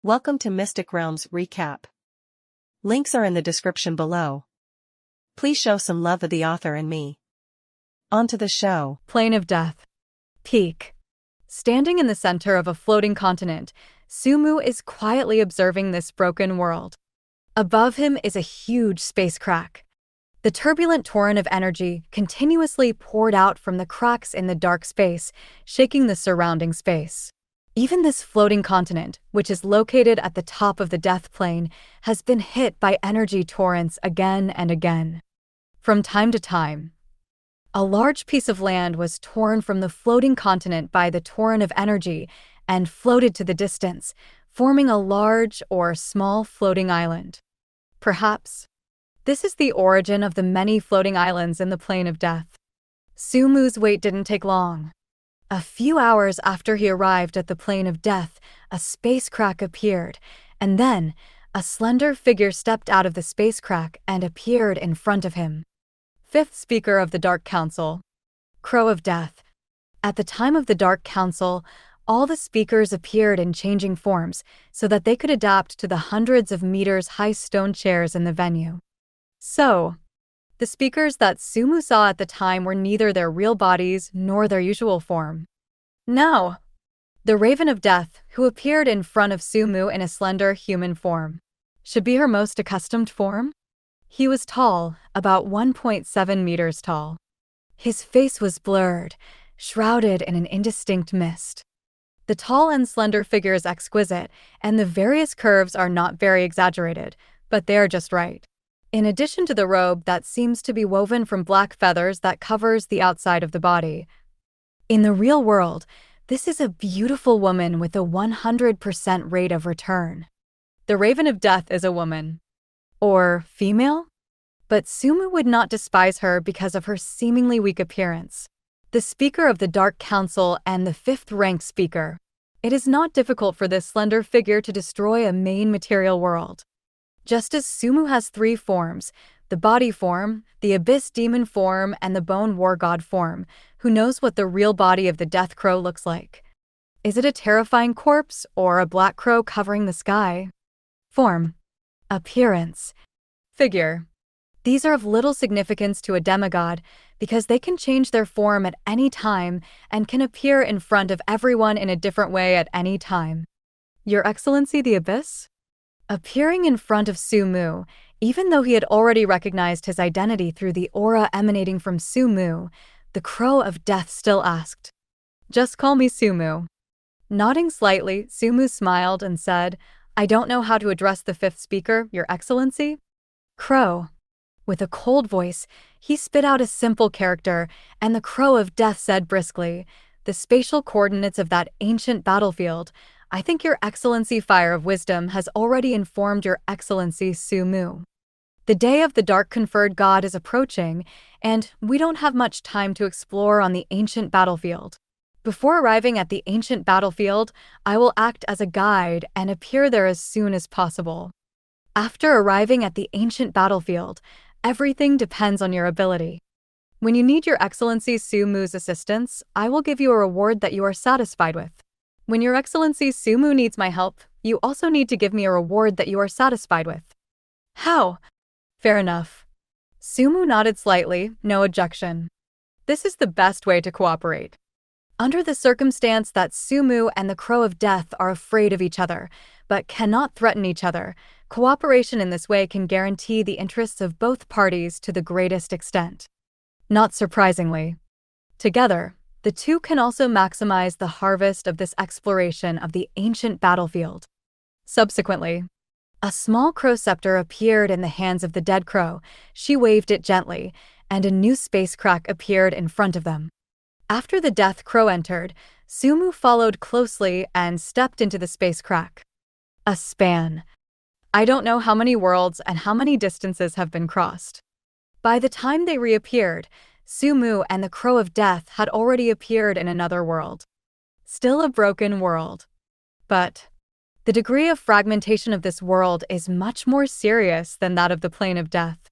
Welcome to Mystic Realms Recap. Links are in the description below. Please show some love of the author and me. On to the show. Plane of Death. Peak. Standing in the center of a floating continent, Sumu is quietly observing this broken world. Above him is a huge space crack. The turbulent torrent of energy continuously poured out from the cracks in the dark space, shaking the surrounding space. Even this floating continent, which is located at the top of the death plane, has been hit by energy torrents again and again. From time to time, a large piece of land was torn from the floating continent by the torrent of energy and floated to the distance, forming a large or small floating island. Perhaps this is the origin of the many floating islands in the Plane of Death. Sumu's wait didn't take long. A few hours after he arrived at the Plane of Death, a space crack appeared, and then a slender figure stepped out of the space crack and appeared in front of him. Fifth Speaker of the Dark Council, Crow of Death. At the time of the Dark Council, all the speakers appeared in changing forms so that they could adapt to the hundreds of meters high stone chairs in the venue. So, the speakers that Sumu saw at the time were neither their real bodies nor their usual form. Now, the Raven of Death, who appeared in front of Sumu in a slender human form, should be her most accustomed form? He was tall, about 1.7 meters tall. His face was blurred, shrouded in an indistinct mist. The tall and slender figure is exquisite, and the various curves are not very exaggerated, but they are just right. In addition to the robe that seems to be woven from black feathers that covers the outside of the body. In the real world, this is a beautiful woman with a 100% rate of return. The Raven of Death is a woman. Or female? But Sumu would not despise her because of her seemingly weak appearance. The Speaker of the Dark Council and the fifth-rank speaker. It is not difficult for this slender figure to destroy a main material world. Just as Sumu has three forms, the body form, the abyss demon form, and the bone war god form, who knows what the real body of the death crow looks like? Is it a terrifying corpse or a black crow covering the sky? Form. Appearance. Figure. These are of little significance to a demigod because they can change their form at any time and can appear in front of everyone in a different way at any time. Your Excellency the Abyss? Appearing in front of Sumu, even though he had already recognized his identity through the aura emanating from Sumu, the Crow of Death still asked, "Just call me Sumu." Nodding slightly, Sumu smiled and said, "I don't know how to address the fifth speaker, Your Excellency." Crow. With a cold voice, he spit out a simple character, and the Crow of Death said briskly, "The spatial coordinates of that ancient battlefield. I think Your Excellency Fire of Wisdom has already informed Your Excellency Sumu. The day of the Dark Conferred God is approaching, and we don't have much time to explore on the ancient battlefield. Before arriving at the ancient battlefield, I will act as a guide and appear there as soon as possible. After arriving at the ancient battlefield, everything depends on your ability. When you need Your Excellency Sumu's assistance, I will give you a reward that you are satisfied with. When Your Excellency Sumu needs my help, you also need to give me a reward that you are satisfied with." "How?" "Fair enough." Sumu nodded slightly, no objection. This is the best way to cooperate. Under the circumstance that Sumu and the Crow of Death are afraid of each other, but cannot threaten each other, cooperation in this way can guarantee the interests of both parties to the greatest extent. Not surprisingly, together, the two can also maximize the harvest of this exploration of the ancient battlefield. Subsequently, a small crow scepter appeared in the hands of the dead crow. She waved it gently, and a new space crack appeared in front of them. After the death crow entered, Sumu followed closely and stepped into the space crack. A span. I don't know how many worlds and how many distances have been crossed. By the time they reappeared, Sumu and the Crow of Death had already appeared in another world. Still a broken world. But the degree of fragmentation of this world is much more serious than that of the Plane of Death.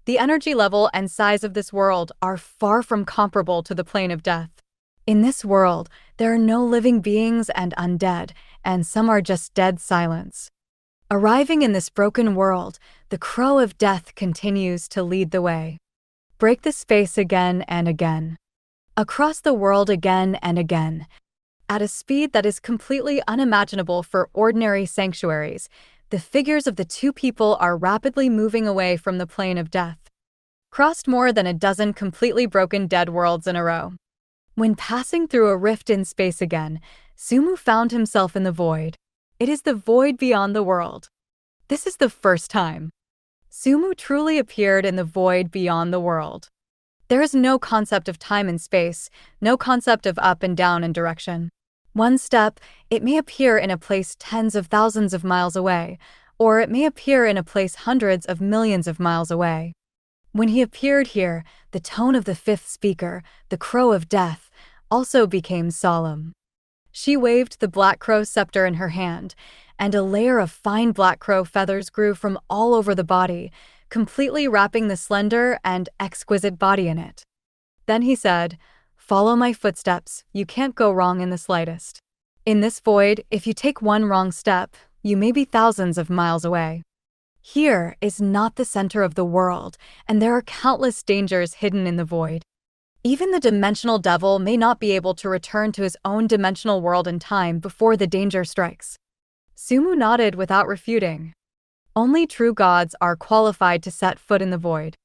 The energy level and size of this world are far from comparable to the Plane of Death. In this world, There are no living beings and undead, and some are just dead silence. Arriving in this broken world, the Crow of Death continues to lead the way. Break the space again and again. Across the world again and again. At a speed that is completely unimaginable for ordinary sanctuaries, the figures of the two people are rapidly moving away from the plane of death. Crossed more than a dozen completely broken dead worlds in a row. When passing through a rift in space again, Sumu found himself in the void. It is the void beyond the world. This is the first time Sumu truly appeared in the void beyond the world. There is no concept of time and space, no concept of up and down and direction. One step, it may appear in a place tens of thousands of miles away, or it may appear in a place hundreds of millions of miles away. When he appeared here, the tone of the fifth speaker, the Crow of Death, also became solemn. She waved the black crow scepter in her hand, and a layer of fine black crow feathers grew from all over the body, completely wrapping the slender and exquisite body in it. Then he said, "Follow my footsteps, you can't go wrong in the slightest. In this void, if you take one wrong step, you may be thousands of miles away. Here is not the center of the world, and there are countless dangers hidden in the void. Even the dimensional devil may not be able to return to his own dimensional world in time before the danger strikes." Sumu nodded without refuting. Only true gods are qualified to set foot in the void.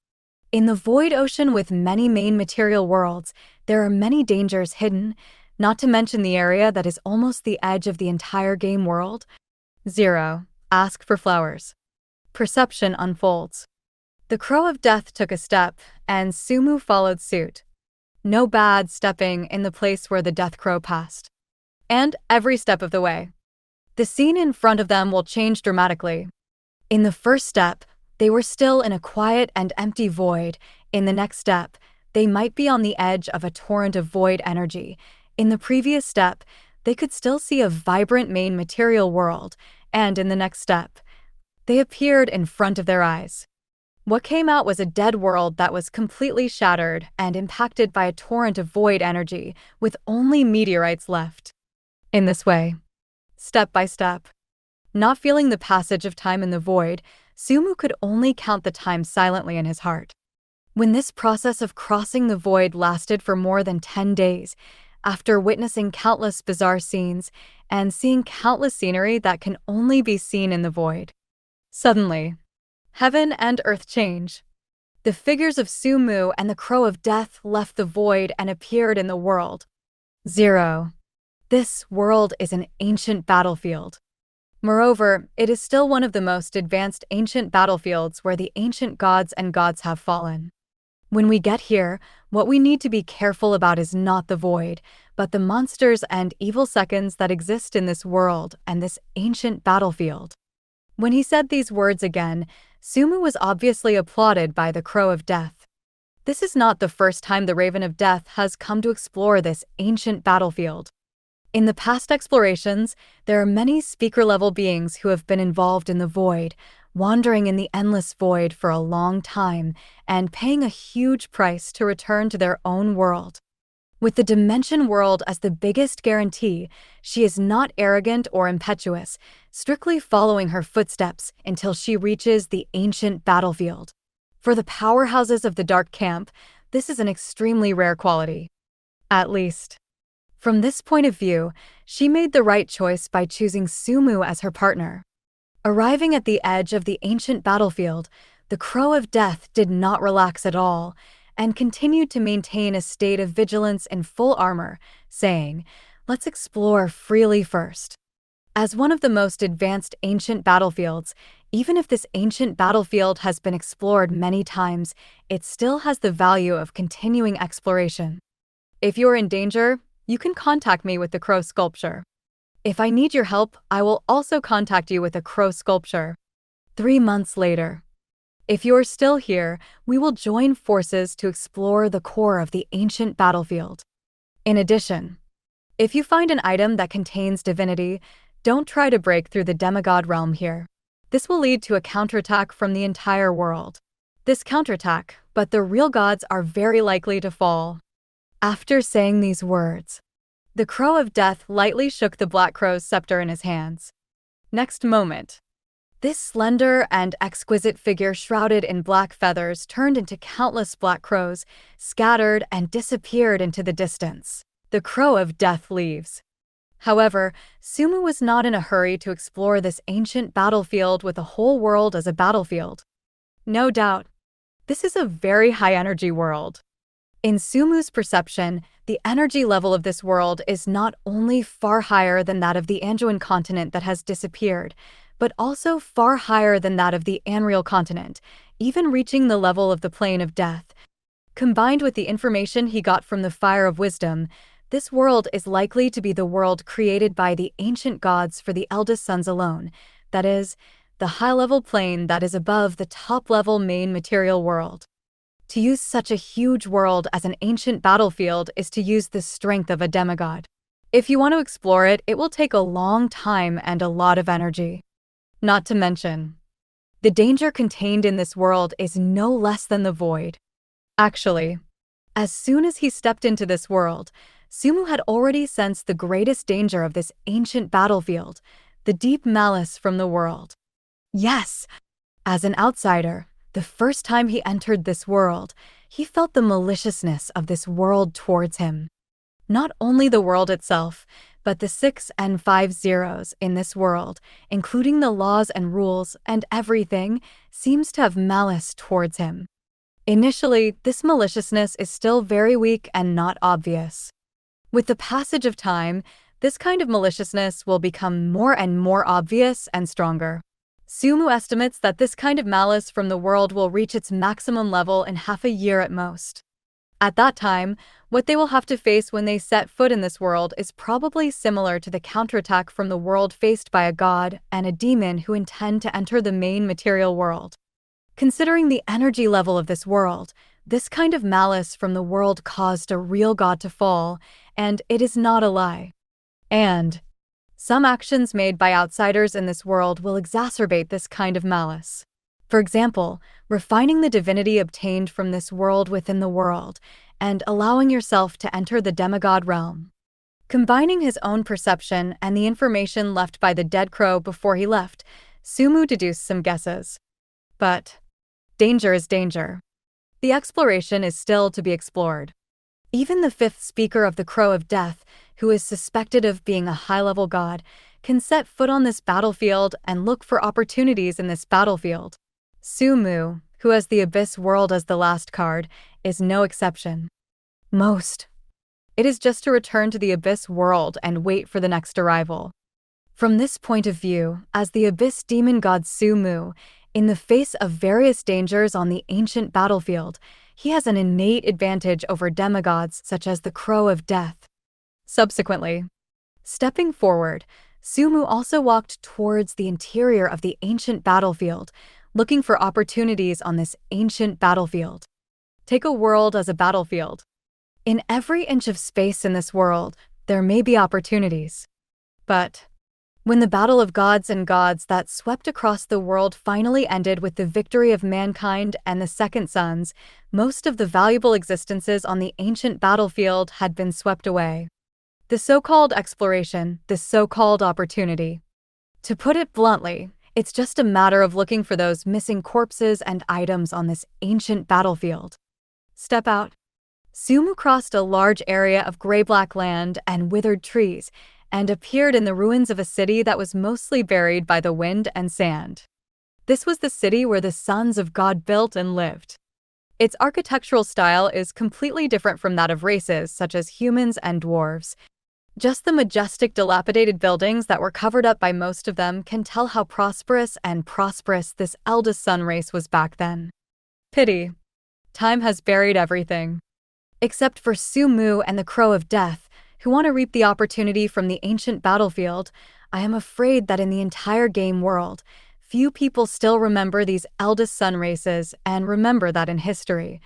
In the void ocean with many main material worlds, there are many dangers hidden, not to mention the area that is almost the edge of the entire game world. 0. Ask for flowers. Perception unfolds. The Crow of Death took a step, and Sumu followed suit. No bad stepping in the place where the Death Crow passed. And every step of the way, the scene in front of them will change dramatically. In the first step, they were still in a quiet and empty void. In the next step, they might be on the edge of a torrent of void energy. In the previous step, they could still see a vibrant main material world, and in the next step, they appeared in front of their eyes. What came out was a dead world that was completely shattered and impacted by a torrent of void energy, with only meteorites left. In this way, step by step, not feeling the passage of time in the void, Sumu could only count the time silently in his heart. When this process of crossing the void lasted for more than 10 days, after witnessing countless bizarre scenes and seeing countless scenery that can only be seen in the void, suddenly, heaven and earth change. The figures of Sumu and the Crow of Death left the void and appeared in the world. 0. This world is an ancient battlefield. Moreover, it is still one of the most advanced ancient battlefields where the ancient gods and gods have fallen. When we get here, what we need to be careful about is not the void, but the monsters and evil seconds that exist in this world and this ancient battlefield. When he said these words again, Sumu was obviously applauded by the Crow of Death. This is not the first time the Raven of Death has come to explore this ancient battlefield. In the past explorations, there are many speaker-level beings who have been involved in the void, wandering in the endless void for a long time and paying a huge price to return to their own world. With the Dimension World as the biggest guarantee, she is not arrogant or impetuous, strictly following her footsteps until she reaches the ancient battlefield. For the powerhouses of the Dark Camp, this is an extremely rare quality. At least, from this point of view, she made the right choice by choosing Sumu as her partner. Arriving at the edge of the ancient battlefield, the Crow of Death did not relax at all, and continued to maintain a state of vigilance in full armor, saying, "Let's explore freely first." As one of the most advanced ancient battlefields, even if this ancient battlefield has been explored many times, it still has the value of continuing exploration. If you are in danger, you can contact me with the crow sculpture. If I need your help, I will also contact you with a crow sculpture. 3 months later. If you are still here, we will join forces to explore the core of the ancient battlefield. In addition, if you find an item that contains divinity, don't try to break through the demigod realm here. This will lead to a counterattack from the entire world. This counterattack, but the real gods are very likely to fall. After saying these words, The Crow of Death lightly shook the Black Crow's scepter in his hands. Next moment, this slender and exquisite figure shrouded in black feathers turned into countless black crows, scattered and disappeared into the distance. The Crow of Death leaves. However, Sumu was not in a hurry to explore this ancient battlefield with the whole world as a battlefield. No doubt, this is a very high-energy world. In Sumu's perception, the energy level of this world is not only far higher than that of the Anduin continent that has disappeared, but also far higher than that of the Anriel continent, even reaching the level of the Plane of Death. Combined with the information he got from the Fire of Wisdom, this world is likely to be the world created by the ancient gods for the eldest sons alone, that is, the high-level plane that is above the top-level main material world. To use such a huge world as an ancient battlefield is to use the strength of a demigod. If you want to explore it, it will take a long time and a lot of energy. Not to mention, the danger contained in this world is no less than the void. Actually, as soon as he stepped into this world, Sumu had already sensed the greatest danger of this ancient battlefield, the deep malice from the world. Yes, as an outsider, the first time he entered this world, he felt the maliciousness of this world towards him. Not only the world itself, but the 6 and 5 zeros in this world, including the laws and rules and everything, seems to have malice towards him. Initially, this maliciousness is still very weak and not obvious. With the passage of time, this kind of maliciousness will become more and more obvious and stronger. Sumu estimates that this kind of malice from the world will reach its maximum level in half a year at most. At that time, what they will have to face when they set foot in this world is probably similar to the counterattack from the world faced by a god and a demon who intend to enter the main material world. Considering the energy level of this world, this kind of malice from the world caused a real god to fall, and it is not a lie. And some actions made by outsiders in this world will exacerbate this kind of malice. For example, refining the divinity obtained from this world within the world, and allowing yourself to enter the demigod realm. Combining his own perception and the information left by the dead crow before he left, Sumu deduced some guesses. But danger is danger. The exploration is still to be explored. Even the 5th speaker of the Crow of Death, who is suspected of being a high-level god, can set foot on this battlefield and look for opportunities in this battlefield. Sumu, who has the Abyss World as the last card, is no exception. It is just to return to the Abyss World and wait for the next arrival. From this point of view, as the Abyss Demon God Sumu, in the face of various dangers on the ancient battlefield, he has an innate advantage over demigods such as the Crow of Death. Subsequently, stepping forward, Sumu also walked towards the interior of the ancient battlefield, looking for opportunities on this ancient battlefield. Take a world as a battlefield. In every inch of space in this world, there may be opportunities. But when the battle of gods and gods that swept across the world finally ended with the victory of mankind and the Second Sons, most of the valuable existences on the ancient battlefield had been swept away. The so-called exploration, the so-called opportunity. To put it bluntly, it's just a matter of looking for those missing corpses and items on this ancient battlefield. Step out. Sumu crossed a large area of gray-black land and withered trees, and appeared in the ruins of a city that was mostly buried by the wind and sand. This was the city where the sons of God built and lived. Its architectural style is completely different from that of races such as humans and dwarves. Just the majestic, dilapidated buildings that were covered up by most of them can tell how prosperous this eldest son race was back then. Pity. Time has buried everything. Except for Sumu and the Crow of Death, who want to reap the opportunity from the ancient battlefield, I am afraid that in the entire game world, few people still remember these eldest son races and remember that in history,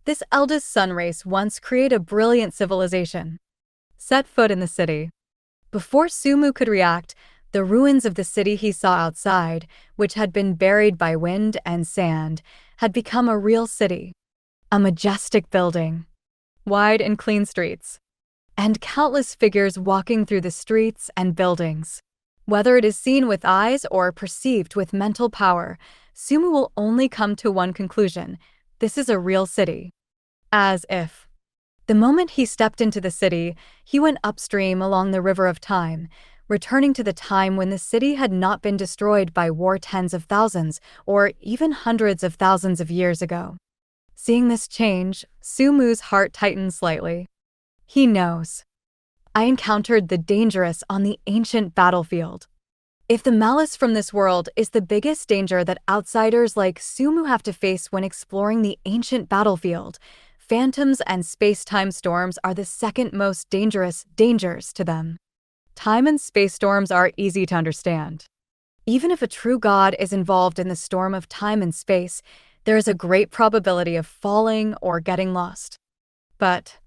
this eldest son race once created a brilliant civilization. Set foot in the city. Before Sumu could react, the ruins of the city he saw outside, which had been buried by wind and sand, had become a real city. A majestic building. Wide and clean streets. and countless figures walking through the streets and buildings. Whether it is seen with eyes or perceived with mental power, Sumu will only come to one conclusion: this is a real city. As if. The moment he stepped into the city, he went upstream along the river of time, returning to the time when the city had not been destroyed by war tens of thousands or even hundreds of thousands of years ago. Seeing this change, Sumu's heart tightened slightly. He knows. I encountered the dangerous on the ancient battlefield. If the malice from this world is the biggest danger that outsiders like Sumu have to face when exploring the ancient battlefield, phantoms and space-time storms are the second most dangerous dangers to them. Time and space storms are easy to understand. Even if a true god is involved in the storm of time and space, there is a great probability of falling or getting lost. But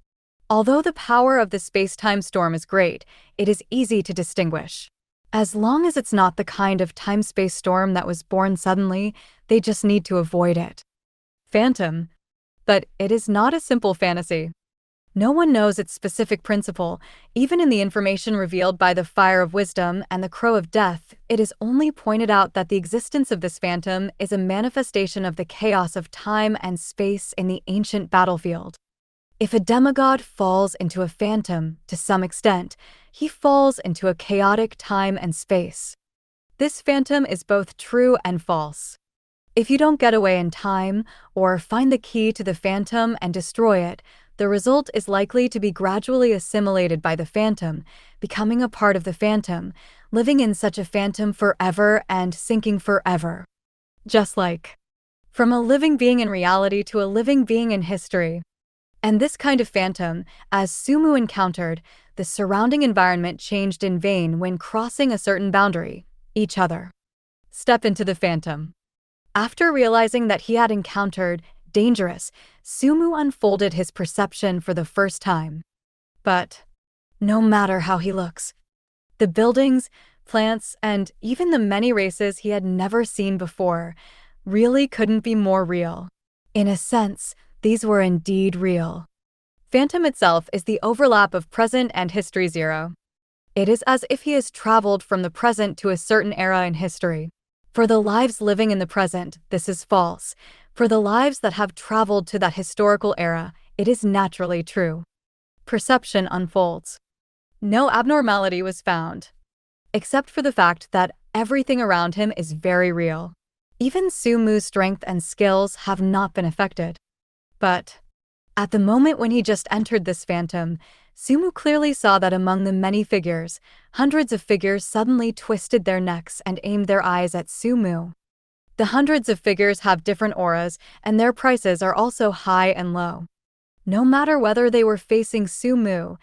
although the power of the space-time storm is great, it is easy to distinguish. As long as it's not the kind of time-space storm that was born suddenly, they just need to avoid it. Phantom. But it is not a simple fantasy. No one knows its specific principle. Even in the information revealed by the Fire of Wisdom and the Crow of Death, it is only pointed out that the existence of this phantom is a manifestation of the chaos of time and space in the ancient battlefield. If a demigod falls into a phantom, to some extent, he falls into a chaotic time and space. This phantom is both true and false. If you don't get away in time, or find the key to the phantom and destroy it, the result is likely to be gradually assimilated by the phantom, becoming a part of the phantom, living in such a phantom forever and sinking forever. Just like from a living being in reality to a living being in history. And this kind of phantom, as Sumu encountered, the surrounding environment changed in vain when crossing a certain boundary, each other. Step into the phantom. After realizing that he had encountered dangerous, Sumu unfolded his perception for the first time. But no matter how he looks, the buildings, plants, and even the many races he had never seen before really couldn't be more real. In a sense, these were indeed real. Phantom itself is the overlap of present and history zero. It is as if he has traveled from the present to a certain era in history. For the lives living in the present, this is false. For the lives that have traveled to that historical era, it is naturally true. Perception unfolds. No abnormality was found, except for the fact that everything around him is very real. Even Sumu's strength and skills have not been affected. But at the moment when he just entered this phantom, Sumu clearly saw that among the many figures, hundreds of figures suddenly twisted their necks and aimed their eyes at Sumu. The hundreds of figures have different auras, and their prices are also high and low. No matter whether they were facing Sumu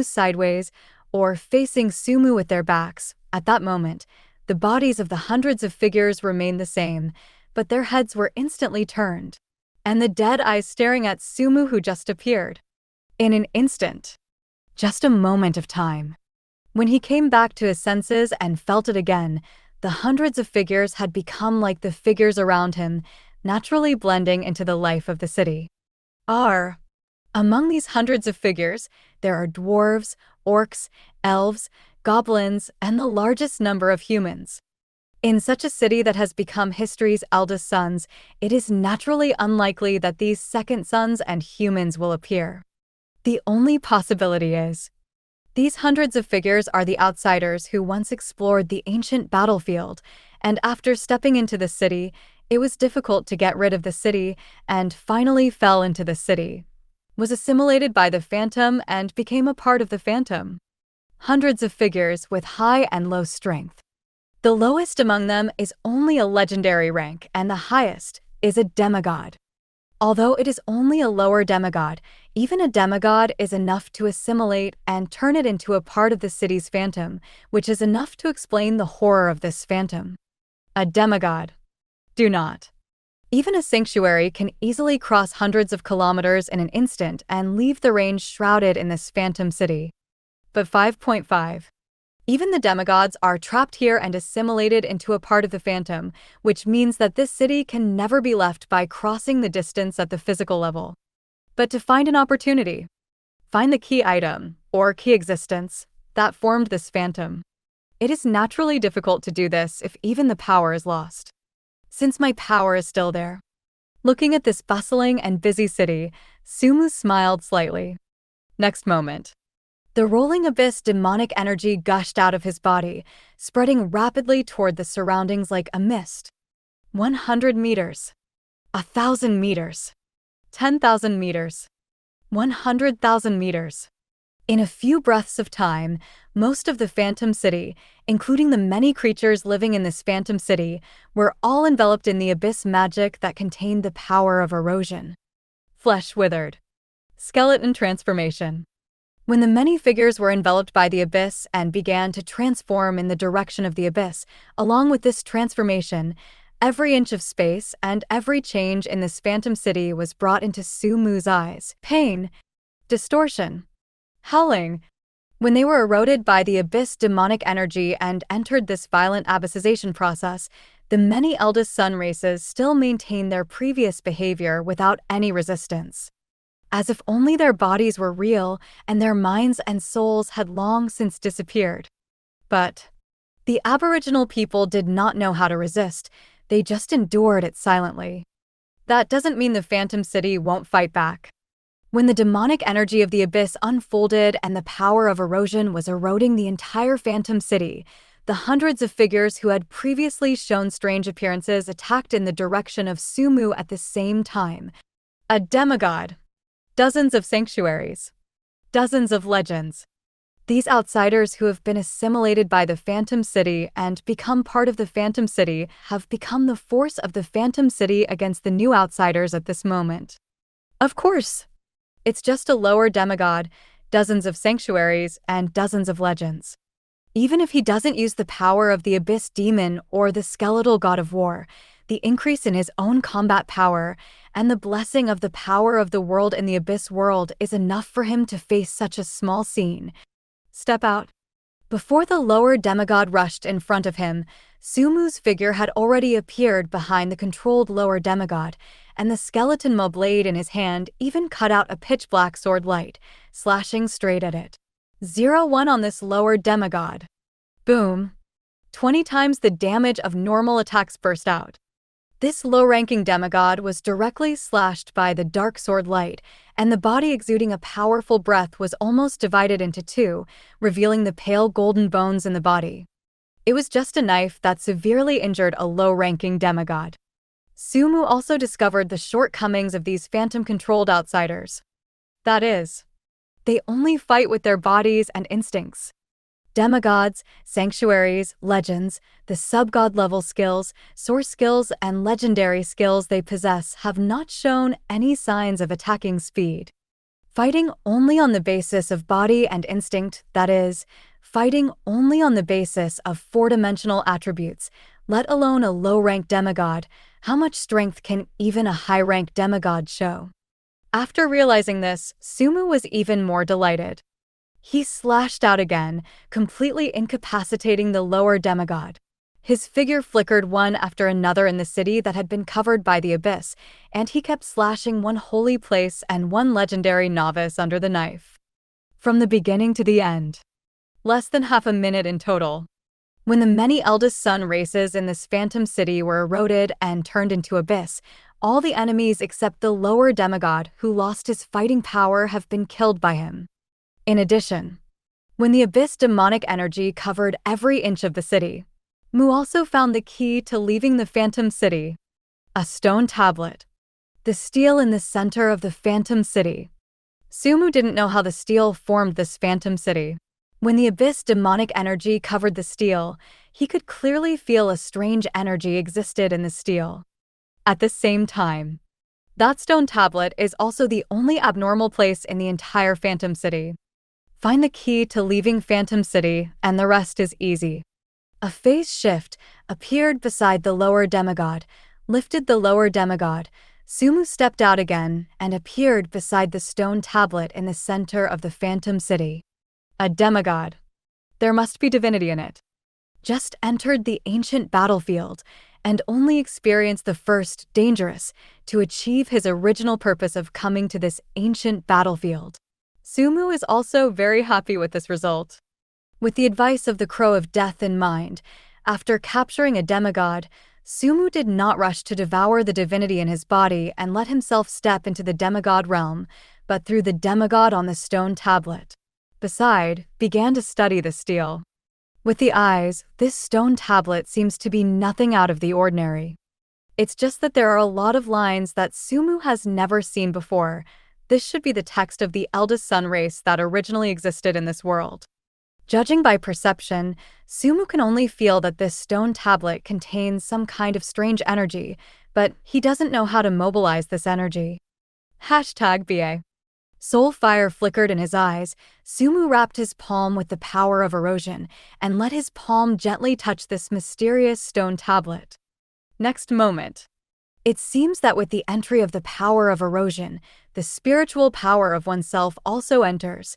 sideways, or facing Sumu with their backs, at that moment, the bodies of the hundreds of figures remained the same, but their heads were instantly turned, and the dead eyes staring at Sumu who just appeared. In an instant. Just a moment of time. When he came back to his senses and felt it again, the hundreds of figures had become like the figures around him, naturally blending into the life of the city. Among these hundreds of figures, there are dwarves, orcs, elves, goblins, and the largest number of humans. In such a city that has become history's eldest sons, it is naturally unlikely that these second sons and humans will appear. The only possibility is, these hundreds of figures are the outsiders who once explored the ancient battlefield, and after stepping into the city, it was difficult to get rid of the city and finally fell into the city, was assimilated by the phantom and became a part of the phantom. Hundreds of figures with high and low strength. The lowest among them is only a legendary rank, and the highest is a demigod. Although it is only a lower demigod, even a demigod is enough to assimilate and turn it into a part of the city's phantom, which is enough to explain the horror of this phantom. A demigod. Do not. Even a sanctuary can easily cross hundreds of kilometers in an instant and leave the range shrouded in this phantom city. But 5.5. Even the demigods are trapped here and assimilated into a part of the phantom, which means that this city can never be left by crossing the distance at the physical level. But to find an opportunity. Find the key item, or key existence, that formed this phantom. It is naturally difficult to do this if even the power is lost. Since my power is still there. Looking at this bustling and busy city, Sumu smiled slightly. Next moment. The rolling abyss demonic energy gushed out of his body, spreading rapidly toward the surroundings like a mist. 100 meters. 1,000 meters. 10,000 meters. 100,000 meters. In a few breaths of time, most of the Phantom City, including the many creatures living in this Phantom City, were all enveloped in the abyss magic that contained the power of erosion. Flesh withered. Skeleton transformation. When the many figures were enveloped by the abyss and began to transform in the direction of the abyss, along with this transformation, every inch of space and every change in this Phantom City was brought into Sumu's eyes. Pain. Distortion. Howling. When they were eroded by the abyss demonic energy and entered this violent abyssization process, the many eldest sun races still maintained their previous behavior without any resistance. As if only their bodies were real and their minds and souls had long since disappeared. But the Aboriginal people did not know how to resist, they just endured it silently. That doesn't mean the Phantom City won't fight back. When the demonic energy of the abyss unfolded and the power of erosion was eroding the entire Phantom City, the hundreds of figures who had previously shown strange appearances attacked in the direction of Sumu at the same time. A demigod. Dozens of sanctuaries. Dozens of legends. These outsiders who have been assimilated by the Phantom City and become part of the Phantom City have become the force of the Phantom City against the new outsiders at this moment. Of course, it's just a lower demigod, dozens of sanctuaries, and dozens of legends. Even if he doesn't use the power of the Abyss Demon or the Skeletal God of War, the increase in his own combat power and the blessing of the power of the world in the Abyss world is enough for him to face such a small scene. Step out. Before the lower demigod rushed in front of him, Sumu's figure had already appeared behind the controlled lower demigod, and the skeleton maw blade in his hand even cut out a pitch-black sword light, slashing straight at it. 0-1 on this lower demigod. Boom. 20 times the damage of normal attacks burst out. This low-ranking demigod was directly slashed by the dark sword light, and the body exuding a powerful breath was almost divided into two, revealing the pale golden bones in the body. It was just a knife that severely injured a low-ranking demigod. Sumu also discovered the shortcomings of these phantom-controlled outsiders. That is, they only fight with their bodies and instincts. Demigods, sanctuaries, legends, the sub-god level skills, source skills, and legendary skills they possess have not shown any signs of attacking speed. Fighting only on the basis of body and instinct, that is, fighting only on the basis of four-dimensional attributes, let alone a low-rank demigod, how much strength can even a high-rank demigod show? After realizing this, Sumu was even more delighted. He slashed out again, completely incapacitating the lower demigod. His figure flickered one after another in the city that had been covered by the abyss, and he kept slashing one holy place and one legendary novice under the knife. From the beginning to the end. Less than half a minute in total. When the many eldest sun races in this Phantom City were eroded and turned into abyss, all the enemies except the lower demigod who lost his fighting power have been killed by him. In addition, when the abyss demonic energy covered every inch of the city, Mu also found the key to leaving the Phantom City. A stone tablet. The steel in the center of the Phantom City. Sumu didn't know how the steel formed this Phantom City. When the abyss demonic energy covered the steel, he could clearly feel a strange energy existed in the steel. At the same time, that stone tablet is also the only abnormal place in the entire Phantom City. Find the key to leaving Phantom City, and the rest is easy. A phase shift appeared beside the lower demigod, lifted the lower demigod. Sumu stepped out again and appeared beside the stone tablet in the center of the Phantom City. A demigod. There must be divinity in it. Just entered the ancient battlefield and only experienced the first, dangerous, to achieve his original purpose of coming to this ancient battlefield. Sumu is also very happy with this result. With the advice of the Crow of Death in mind, after capturing a demigod, Sumu did not rush to devour the divinity in his body and let himself step into the demigod realm, but threw the demigod on the stone tablet. Beside, began to study the steel. With the eyes, this stone tablet seems to be nothing out of the ordinary. It's just that there are a lot of lines that Sumu has never seen before. This should be the text of the eldest sun race that originally existed in this world. Judging by perception, Sumu can only feel that this stone tablet contains some kind of strange energy, but he doesn't know how to mobilize this energy. #BA. Soul fire flickered in his eyes. Sumu wrapped his palm with the power of erosion and let his palm gently touch this mysterious stone tablet. Next moment. It seems that with the entry of the power of erosion, the spiritual power of oneself also enters.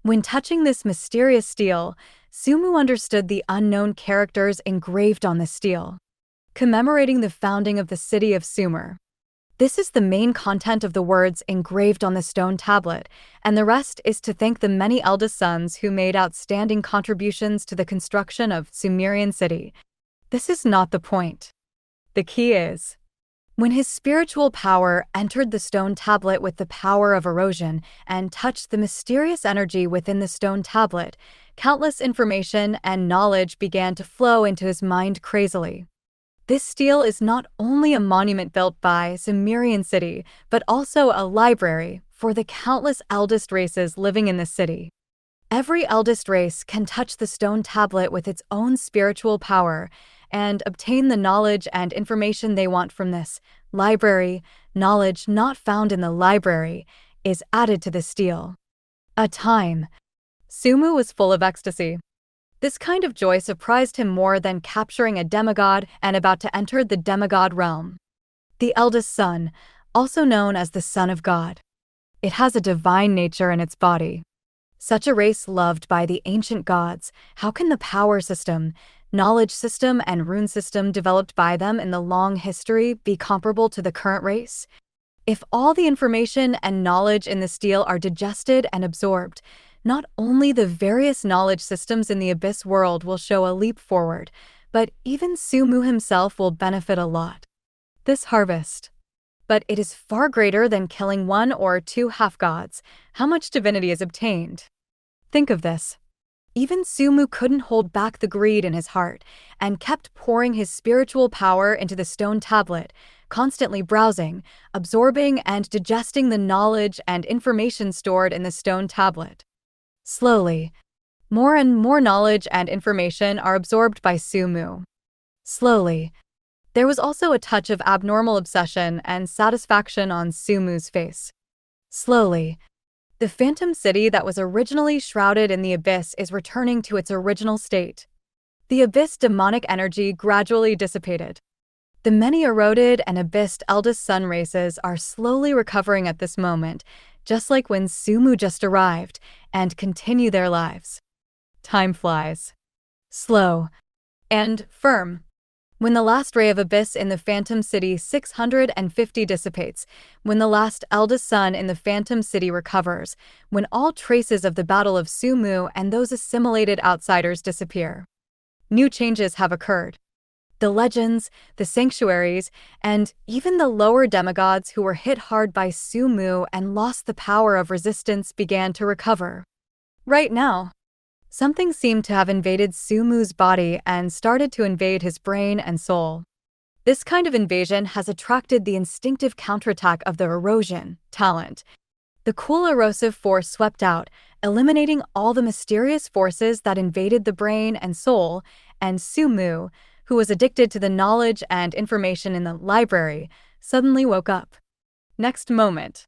When touching this mysterious steel, Sumu understood the unknown characters engraved on the steel, commemorating the founding of the city of Sumer. This is the main content of the words engraved on the stone tablet, and the rest is to thank the many eldest sons who made outstanding contributions to the construction of Sumerian city. This is not the point. The key is, when his spiritual power entered the stone tablet with the power of erosion and touched the mysterious energy within the stone tablet, countless information and knowledge began to flow into his mind crazily. This stele is not only a monument built by Sumerian city, but also a library for the countless eldest races living in the city. Every eldest race can touch the stone tablet with its own spiritual power and obtain the knowledge and information they want from this library. Knowledge not found in the library is added to the stele. A time. Sumu was full of ecstasy. This kind of joy surprised him more than capturing a demigod and about to enter the demigod realm. The eldest son, also known as the Son of God. It has a divine nature in its body. Such a race loved by the ancient gods, how can the power system, knowledge system, and rune system developed by them in the long history be comparable to the current race? If all the information and knowledge in the stele are digested and absorbed, not only the various knowledge systems in the Abyss world will show a leap forward, but even Sumu himself will benefit a lot. This harvest. But it is far greater than killing one or two half-gods. How much divinity is obtained? Think of this. Even Sumu couldn't hold back the greed in his heart and kept pouring his spiritual power into the stone tablet, constantly browsing, absorbing, and digesting the knowledge and information stored in the stone tablet. Slowly, more and more knowledge and information are absorbed by Sumu. Slowly, there was also a touch of abnormal obsession and satisfaction on Sumu's face. Slowly, the phantom city that was originally shrouded in the Abyss is returning to its original state. The Abyss demonic energy gradually dissipated. The many eroded and abyssed eldest sun races are slowly recovering at this moment, just like when Sumu just arrived, and continue their lives. Time flies. Slow. And firm. When the last ray of abyss in the Phantom City 650 dissipates, when the last eldest sun in the Phantom City recovers, when all traces of the Battle of Sumu and those assimilated outsiders disappear. New changes have occurred. The legends, the sanctuaries, and even the lower demigods who were hit hard by Sumu and lost the power of resistance began to recover. Right now, something seemed to have invaded Sumu's body and started to invade his brain and soul. This kind of invasion has attracted the instinctive counterattack of the erosion talent. The cool erosive force swept out, eliminating all the mysterious forces that invaded the brain and soul, and Sumu, who was addicted to the knowledge and information in the library, suddenly woke up. Next moment.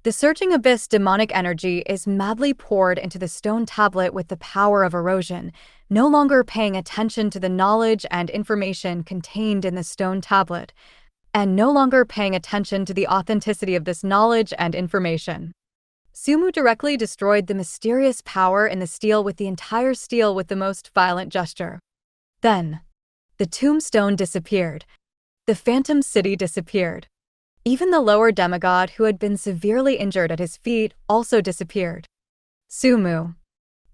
The surging abyss demonic energy is madly poured into the stone tablet with the power of erosion, no longer paying attention to the knowledge and information contained in the stone tablet, and no longer paying attention to the authenticity of this knowledge and information. Sumu directly destroyed the mysterious power in the stele with the entire stele with the most violent gesture. Then, the tombstone disappeared. The Phantom City disappeared. Even the lower demigod who had been severely injured at his feet also disappeared. Sumu.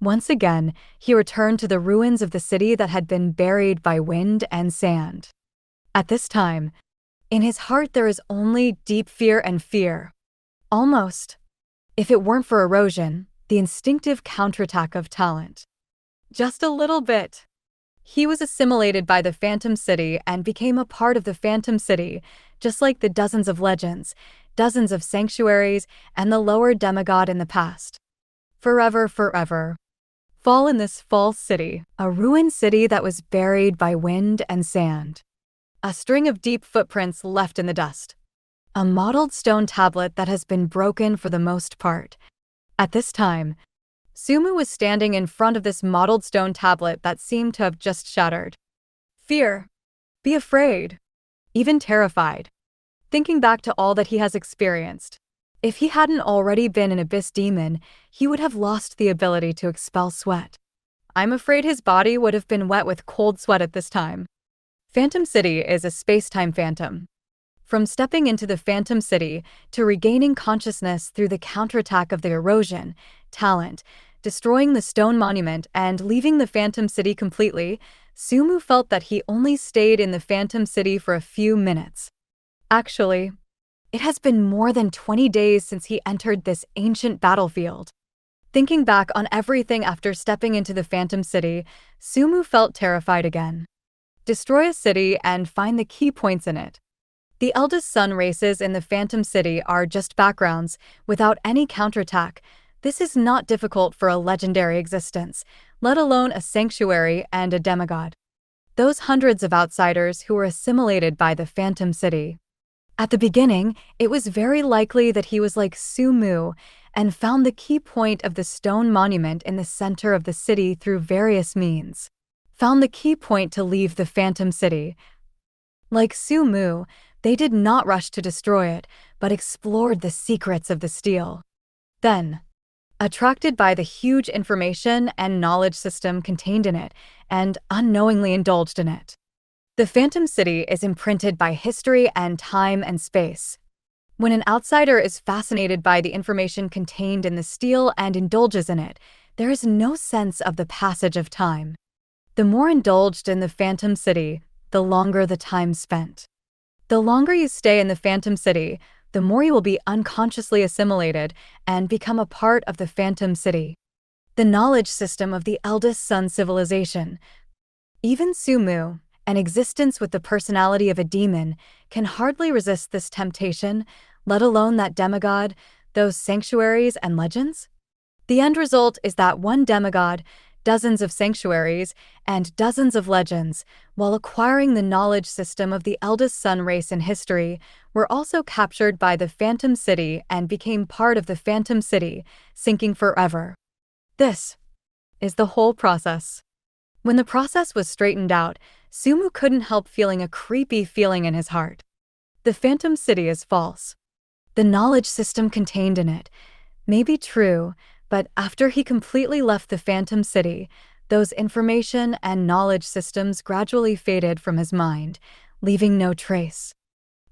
Once again, he returned to the ruins of the city that had been buried by wind and sand. At this time, in his heart there is only deep fear and fear. Almost. If it weren't for erosion, the instinctive counterattack of talent. Just a little bit. He was assimilated by the Phantom City and became a part of the Phantom City, just like the dozens of legends, dozens of sanctuaries, and the lower demigod in the past. Forever, forever. Fall in this false city, a ruined city that was buried by wind and sand. A string of deep footprints left in the dust. A mottled stone tablet that has been broken for the most part. At this time, Sumu was standing in front of this mottled stone tablet that seemed to have just shattered. Fear. Be afraid. Even terrified. Thinking back to all that he has experienced. If he hadn't already been an abyss demon, he would have lost the ability to expel sweat. I'm afraid his body would have been wet with cold sweat at this time. Phantom City is a space-time phantom. From stepping into the Phantom City to regaining consciousness through the counterattack of the erosion, talent, destroying the stone monument and leaving the Phantom City completely, Sumu felt that he only stayed in the Phantom City for a few minutes. Actually, it has been more than 20 days since he entered this ancient battlefield. Thinking back on everything after stepping into the Phantom City, Sumu felt terrified again. Destroy a city and find the key points in it. The eldest sun races in the Phantom City are just backgrounds, without any counterattack. This is not difficult for a legendary existence, let alone a sanctuary and a demigod. Those hundreds of outsiders who were assimilated by the Phantom City. At the beginning, it was very likely that he was like Sumu and found the key point of the stone monument in the center of the city through various means. Found the key point to leave the Phantom City. Like Sumu, they did not rush to destroy it, but explored the secrets of the steel. Then, attracted by the huge information and knowledge system contained in it, and unknowingly indulged in it. The Phantom City is imprinted by history and time and space. When an outsider is fascinated by the information contained in the steel and indulges in it, there is no sense of the passage of time. The more indulged in the Phantom City, the longer the time spent. The longer you stay in the Phantom City, the more you will be unconsciously assimilated and become a part of the Phantom City. The knowledge system of the eldest sun civilization. Even Sumu, an existence with the personality of a demon, can hardly resist this temptation, let alone that demigod, those sanctuaries and legends. The end result is that one demigod, dozens of sanctuaries, and dozens of legends, while acquiring the knowledge system of the eldest sun race in history, were also captured by the Phantom City and became part of the Phantom City, sinking forever. This is the whole process. When the process was straightened out, Sumu couldn't help feeling a creepy feeling in his heart. The Phantom City is false. The knowledge system contained in it may be true, but after he completely left the Phantom City, those information and knowledge systems gradually faded from his mind, leaving no trace.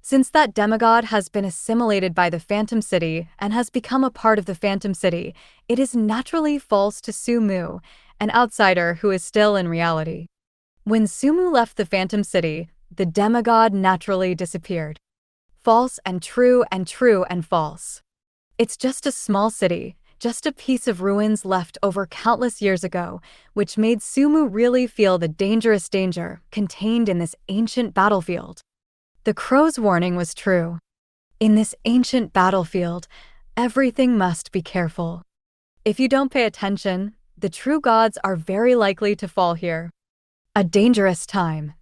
Since that demigod has been assimilated by the Phantom City and has become a part of the Phantom City, it is naturally false to Sumu, an outsider who is still in reality. When Sumu left the Phantom City, the demigod naturally disappeared. False and true and true and false. It's just a small city, just a piece of ruins left over countless years ago, which made Sumu really feel the dangerous danger contained in this ancient battlefield. The crow's warning was true. In this ancient battlefield, everything must be careful. If you don't pay attention, the true gods are very likely to fall here. A dangerous time.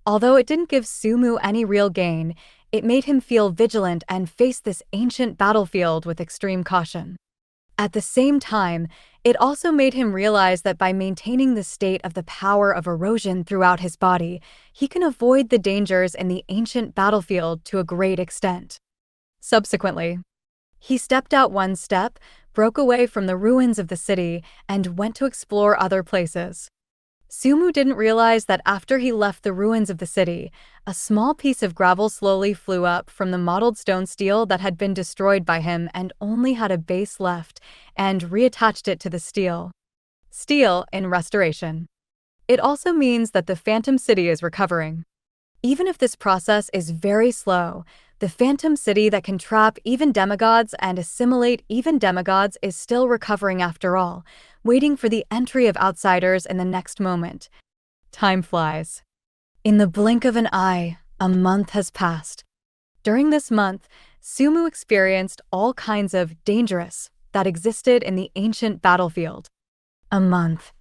Although it didn't give Sumu any real gain, it made him feel vigilant and face this ancient battlefield with extreme caution. At the same time, it also made him realize that by maintaining the state of the power of erosion throughout his body, he can avoid the dangers in the ancient battlefield to a great extent. Subsequently, he stepped out one step, broke away from the ruins of the city, and went to explore other places. Sumu didn't realize that after he left the ruins of the city, a small piece of gravel slowly flew up from the mottled stone steel that had been destroyed by him and only had a base left, and reattached it to the steel. Steel in restoration. It also means that the Phantom City is recovering. Even if this process is very slow, the Phantom City that can trap even demigods and assimilate even demigods is still recovering after all, waiting for the entry of outsiders in the next moment. Time flies. In the blink of an eye, a month has passed. During this month, Sumu experienced all kinds of dangerous that existed in the ancient battlefield. A month.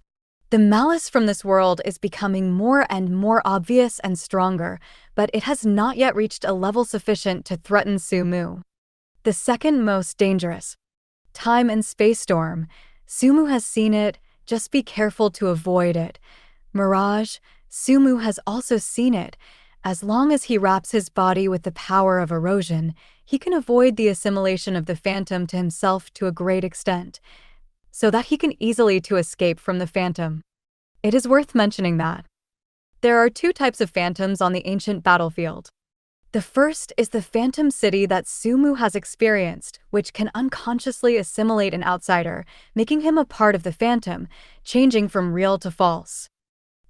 The malice from this world is becoming more and more obvious and stronger, but it has not yet reached a level sufficient to threaten Sumu. The second most dangerous. Time and space storm. Sumu has seen it, just be careful to avoid it. Mirage. Sumu has also seen it. As long as he wraps his body with the power of erosion, he can avoid the assimilation of the Phantom to himself to a great extent, so that he can easily escape from the Phantom. It is worth mentioning that there are two types of Phantoms on the ancient battlefield. The first is the Phantom City that Sumu has experienced, which can unconsciously assimilate an outsider, making him a part of the Phantom, changing from real to false.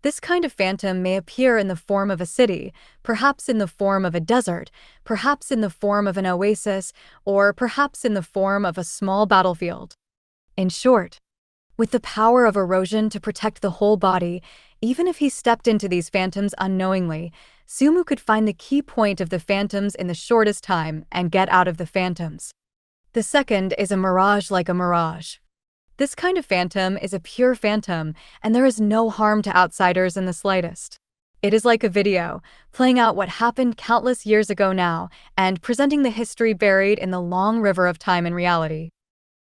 This kind of Phantom may appear in the form of a city, perhaps in the form of a desert, perhaps in the form of an oasis, or perhaps in the form of a small battlefield. In short, with the power of erosion to protect the whole body, even if he stepped into these Phantoms unknowingly, Sumu could find the key point of the Phantoms in the shortest time and get out of the Phantoms. The second is a mirage like a mirage. This kind of Phantom is a pure Phantom, and there is no harm to outsiders in the slightest. It is like a video, playing out what happened countless years ago now, and presenting the history buried in the long river of time and reality.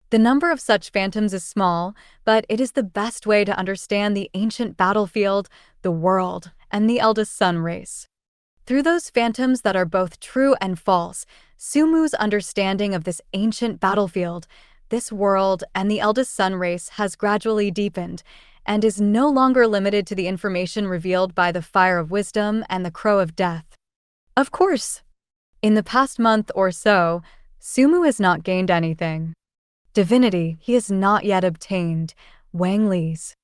The number of such Phantoms is small, but it is the best way to understand the ancient battlefield, the world, and the eldest son race. Through those Phantoms that are both true and false, Sumu's understanding of this ancient battlefield, this world, and the eldest son race has gradually deepened, and is no longer limited to the information revealed by the Fire of Wisdom and the Crow of Death. Of course, in the past month or so, Sumu has not gained anything. Divinity he has not yet obtained, Wang Li's.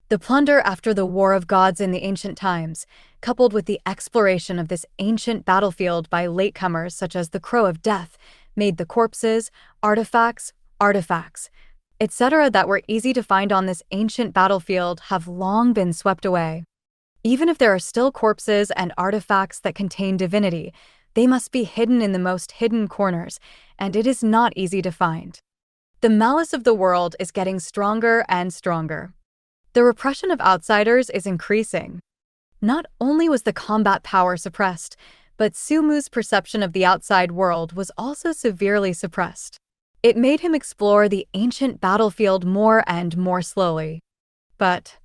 The plunder after the War of Gods in the ancient times, coupled with the exploration of this ancient battlefield by latecomers such as the Crow of Death, made the corpses, artifacts, etc. that were easy to find on this ancient battlefield have long been swept away. Even if there are still corpses and artifacts that contain divinity, they must be hidden in the most hidden corners, and it is not easy to find. The malice of the world is getting stronger and stronger. The repression of outsiders is increasing. Not only was the combat power suppressed, but Sumu's perception of the outside world was also severely suppressed. It made him explore the ancient battlefield more and more slowly. But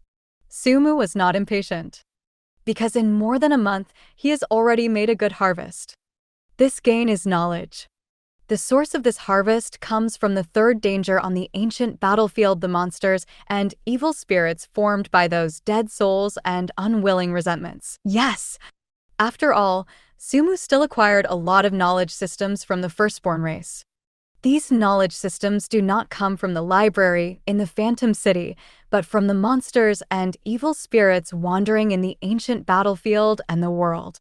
Sumu was not impatient, because in more than a month he has already made a good harvest. This gain is knowledge. The source of this harvest comes from the third danger on the ancient battlefield, the monsters and evil spirits formed by those dead souls and unwilling resentments. Yes! After all, Sumu still acquired a lot of knowledge systems from the firstborn race. These knowledge systems do not come from the library in the Phantom City, but from the monsters and evil spirits wandering in the ancient battlefield and the world.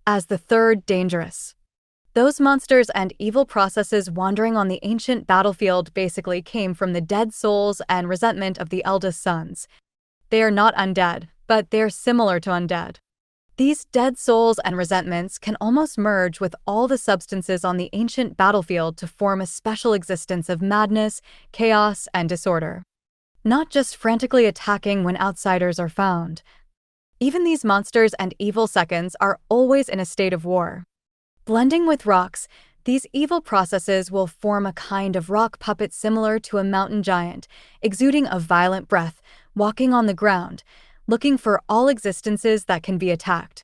As the third dangerous. Those monsters and evil processes wandering on the ancient battlefield basically came from the dead souls and resentment of the eldest sons. They are not undead, but they are similar to undead. These dead souls and resentments can almost merge with all the substances on the ancient battlefield to form a special existence of madness, chaos, and disorder. Not just frantically attacking when outsiders are found. Even these monsters and evil seconds are always in a state of war. Blending with rocks, these evil processes will form a kind of rock puppet similar to a mountain giant, exuding a violent breath, walking on the ground, looking for all existences that can be attacked.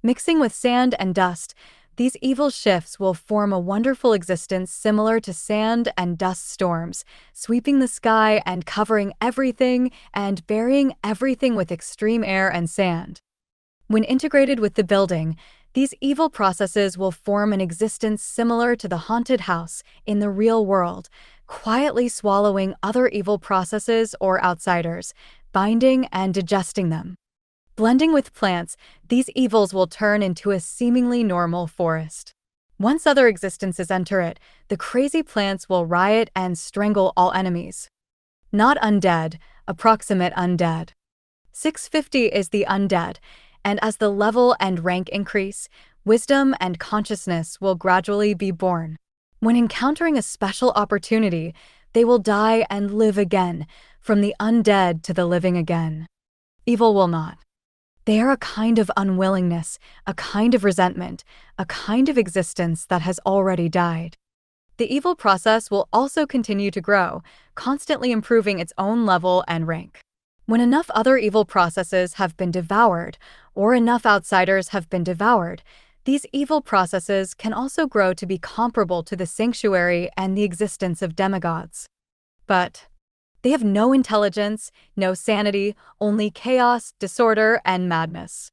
Mixing with sand and dust, These evil shifts will form a wonderful existence similar to sand and dust storms, sweeping the sky and covering everything and burying everything with extreme air and sand. When integrated with the building, these evil processes will form an existence similar to the haunted house in the real world, quietly swallowing other evil processes or outsiders, binding and digesting them. Blending with plants, these evils will turn into a seemingly normal forest. Once other existences enter it, the crazy plants will riot and strangle all enemies. Not undead, approximate undead. 650 is the undead, and as the level and rank increase, wisdom and consciousness will gradually be born. When encountering a special opportunity, they will die and live again, from the undead to the living again. Evil will not. They are a kind of unwillingness, a kind of resentment, a kind of existence that has already died. The evil process will also continue to grow, constantly improving its own level and rank. When enough other evil processes have been devoured, or enough outsiders have been devoured, these evil processes can also grow to be comparable to the sanctuary and the existence of demigods. But they have no intelligence, no sanity, only chaos, disorder, and madness.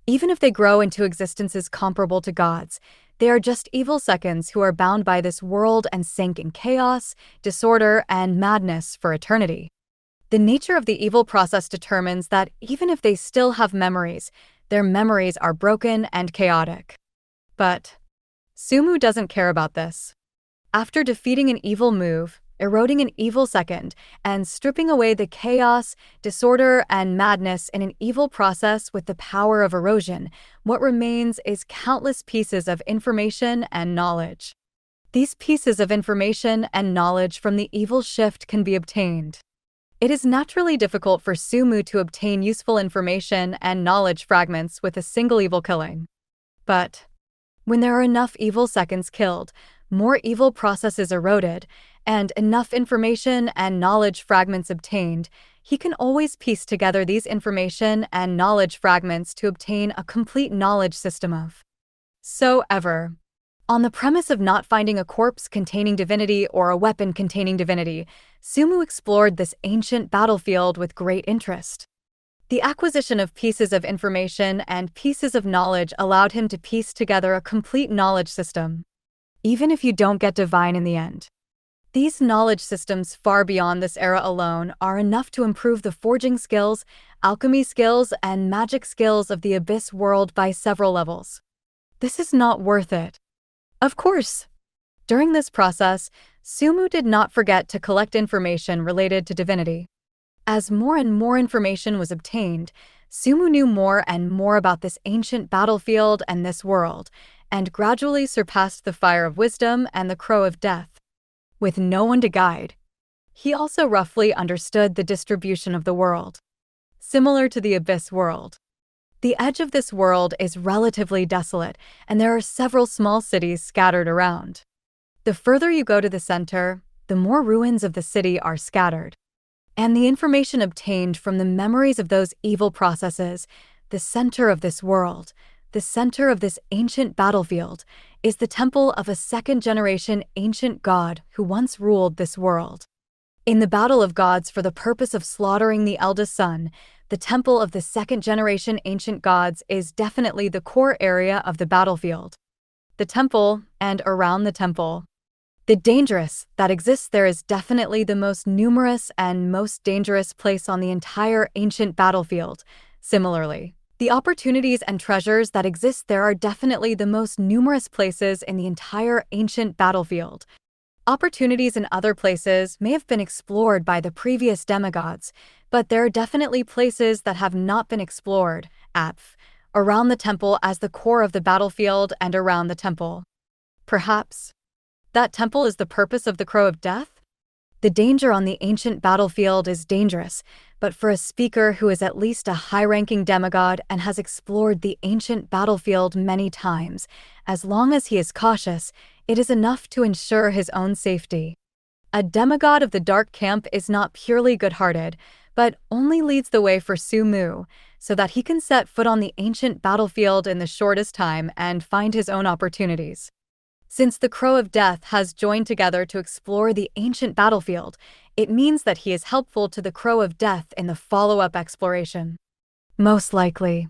Even if they grow into existences comparable to gods, they are just evil seconds who are bound by this world and sink in chaos, disorder, and madness for eternity. The nature of the evil process determines that even if they still have memories, their memories are broken and chaotic. But Sumu doesn't care about this. After defeating an evil move, eroding an evil second, and stripping away the chaos, disorder, and madness in an evil process with the power of erosion, what remains is countless pieces of information and knowledge. These pieces of information and knowledge from the evil shift can be obtained. It is naturally difficult for Sumu to obtain useful information and knowledge fragments with a single evil killing. But when there are enough evil seconds killed, more evil processes eroded, and enough information and knowledge fragments obtained, he can always piece together these information and knowledge fragments to obtain a complete knowledge system of. So ever. On the premise of not finding a corpse containing divinity or a weapon containing divinity, Sumu explored this ancient battlefield with great interest. The acquisition of pieces of information and pieces of knowledge allowed him to piece together a complete knowledge system. Even if you don't get divine in the end. These knowledge systems far beyond this era alone are enough to improve the forging skills, alchemy skills, and magic skills of the Abyss world by several levels. This is not worth it. Of course. During this process, Sumu did not forget to collect information related to divinity. As more and more information was obtained, Sumu knew more and more about this ancient battlefield and this world, and gradually surpassed the fire of wisdom and the crow of death. With no one to guide, he also roughly understood the distribution of the world. Similar to the Abyss world. The edge of this world is relatively desolate, and there are several small cities scattered around. The further you go to the center, the more ruins of the city are scattered. And the information obtained from the memories of those evil processes, the center of this world, the center of this ancient battlefield, is the temple of a second-generation ancient god who once ruled this world. In the battle of gods for the purpose of slaughtering the eldest son, the temple of the second-generation ancient gods is definitely the core area of the battlefield. The temple, and around the temple. The dangerous that exists there is definitely the most numerous and most dangerous place on the entire ancient battlefield. Similarly, the opportunities and treasures that exist there are definitely the most numerous places in the entire ancient battlefield. Opportunities in other places may have been explored by the previous demigods, but there are definitely places that have not been explored, around the temple as the core of the battlefield and around the temple. Perhaps that temple is the purpose of the Crow of Death? The danger on the ancient battlefield is dangerous, but for a speaker who is at least a high-ranking demigod and has explored the ancient battlefield many times, as long as he is cautious, it is enough to ensure his own safety. A demigod of the Dark Camp is not purely good-hearted, but only leads the way for Su-mu, so that he can set foot on the ancient battlefield in the shortest time and find his own opportunities. Since the Crow of Death has joined together to explore the ancient battlefield, it means that he is helpful to the Crow of Death in the follow-up exploration. Most likely.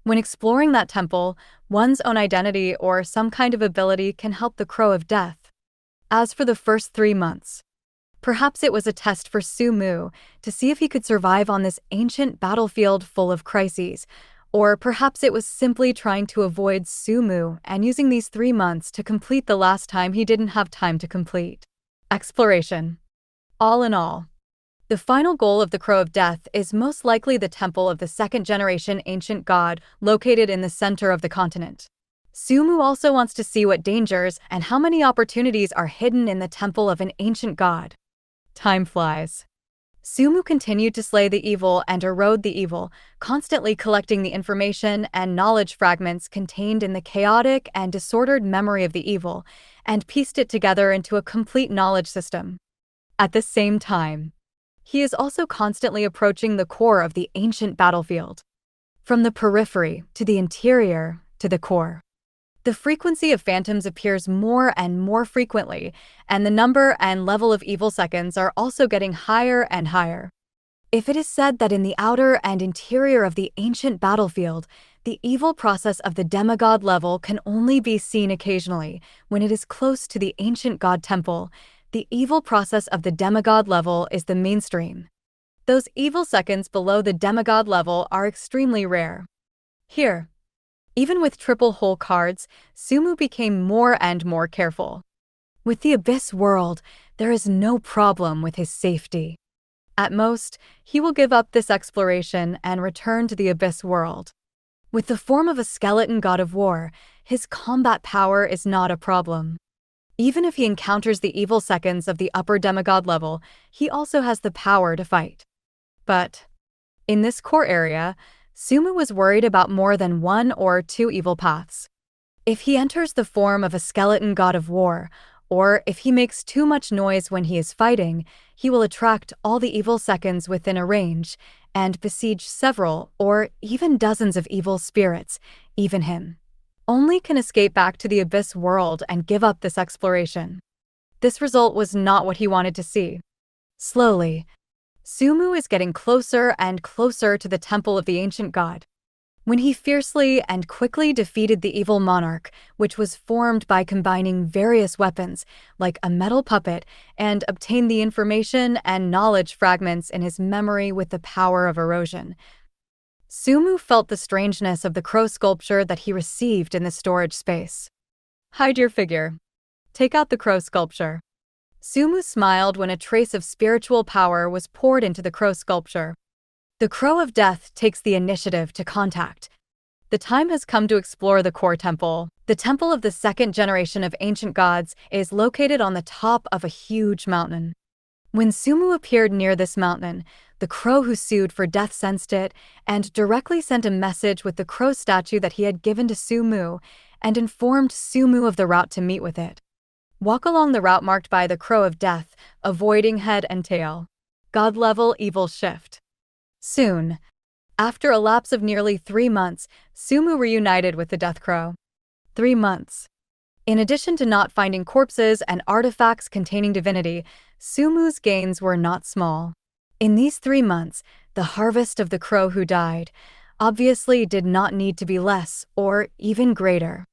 When exploring that temple, one's own identity or some kind of ability can help the Crow of Death. As for the first 3 months, perhaps it was a test for Su-mu to see if he could survive on this ancient battlefield full of crises, or perhaps it was simply trying to avoid Su-mu and using these 3 months to complete the last time he didn't have time to complete. Exploration. All in all, the final goal of the Crow of Death is most likely the temple of the second-generation ancient god located in the center of the continent. Su-mu also wants to see what dangers and how many opportunities are hidden in the temple of an ancient god. Time flies. Su-mu continued to slay the evil and erode the evil, constantly collecting the information and knowledge fragments contained in the chaotic and disordered memory of the evil, and pieced it together into a complete knowledge system. At the same time, he is also constantly approaching the core of the ancient battlefield. From the periphery to the interior to the core. The frequency of phantoms appears more and more frequently, and the number and level of evil seconds are also getting higher and higher. If it is said that in the outer and interior of the ancient battlefield, the evil process of the demigod level can only be seen occasionally, when it is close to the ancient god temple, the evil process of the demigod level is the mainstream. Those evil seconds below the demigod level are extremely rare. Here, even with triple hole cards, Su-mu became more and more careful. With the Abyss World, there is no problem with his safety. At most, he will give up this exploration and return to the Abyss World. With the form of a skeleton god of war, his combat power is not a problem. Even if he encounters the evil seconds of the upper demigod level, he also has the power to fight. But in this core area, Su-mu was worried about more than 1 or 2 evil paths. If he enters the form of a skeleton god of war, or if he makes too much noise when he is fighting, he will attract all the evil seconds within a range and besiege several or even dozens of evil spirits, even him. Only can escape back to the Abyss World and give up this exploration. This result was not what he wanted to see. Slowly, Su-mu is getting closer and closer to the temple of the ancient god. When he fiercely and quickly defeated the evil monarch, which was formed by combining various weapons, like a metal puppet, and obtained the information and knowledge fragments in his memory with the power of erosion, Su-mu felt the strangeness of the crow sculpture that he received in the storage space. Hide your figure. Take out the crow sculpture. Su-mu smiled when a trace of spiritual power was poured into the crow sculpture. The Crow of Death takes the initiative to contact. The time has come to explore the core temple. The temple of the second generation of ancient gods is located on the top of a huge mountain. When Su-mu appeared near this mountain, the crow who sued for death sensed it and directly sent a message with the crow statue that he had given to Su-mu and informed Su-mu of the route to meet with it. Walk along the route marked by the Crow of Death, avoiding head and tail. God-level evil shift. Soon, after a lapse of nearly 3 months, Su-mu reunited with the Death Crow. 3 months. In addition to not finding corpses and artifacts containing divinity, Su-mu's gains were not small. In these 3 months, the harvest of the crow who died obviously did not need to be less or even greater.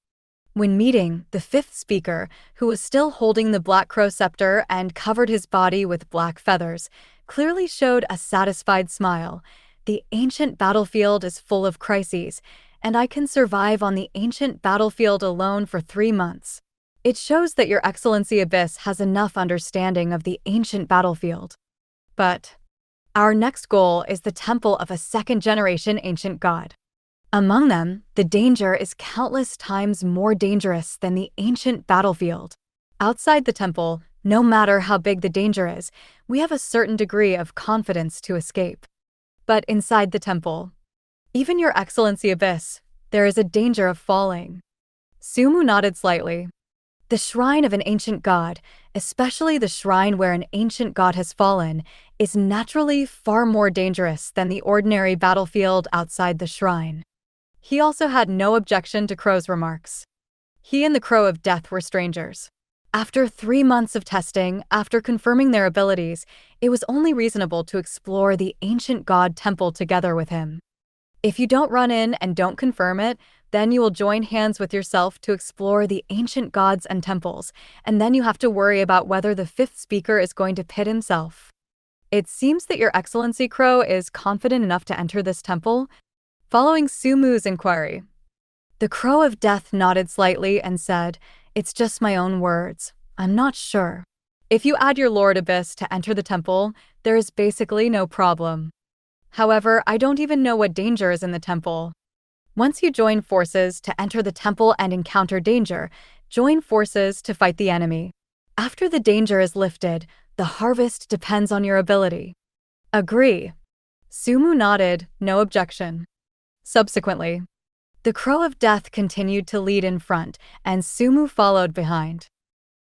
When meeting the 5th speaker, who was still holding the black crow scepter and covered his body with black feathers, clearly showed a satisfied smile. The ancient battlefield is full of crises, and I can survive on the ancient battlefield alone for 3 months. It shows that Your Excellency Abyss has enough understanding of the ancient battlefield. But our next goal is the temple of a second-generation ancient god. Among them, the danger is countless times more dangerous than the ancient battlefield. Outside the temple, no matter how big the danger is, we have a certain degree of confidence to escape. But inside the temple, even Your Excellency Abyss, there is a danger of falling. Su-mu nodded slightly. The shrine of an ancient god, especially the shrine where an ancient god has fallen, is naturally far more dangerous than the ordinary battlefield outside the shrine. He also had no objection to Crow's remarks. He and the Crow of Death were strangers. After 3 months of testing, after confirming their abilities, it was only reasonable to explore the ancient god temple together with him. If you don't run in and don't confirm it, then you will join hands with yourself to explore the ancient gods and temples, and then you have to worry about whether the fifth speaker is going to pit himself. It seems that Your Excellency Crow is confident enough to enter this temple? Following Su Mu's inquiry, the Crow of Death nodded slightly and said, "It's just my own words. I'm not sure. If you add your Lord Abyss to enter the temple, there is basically no problem. However, I don't even know what danger is in the temple. Once you join forces to enter the temple and encounter danger, join forces to fight the enemy. After the danger is lifted, the harvest depends on your ability." Agree. Su Mu nodded, no objection. Subsequently, the Crow of Death continued to lead in front, and Su Mu followed behind.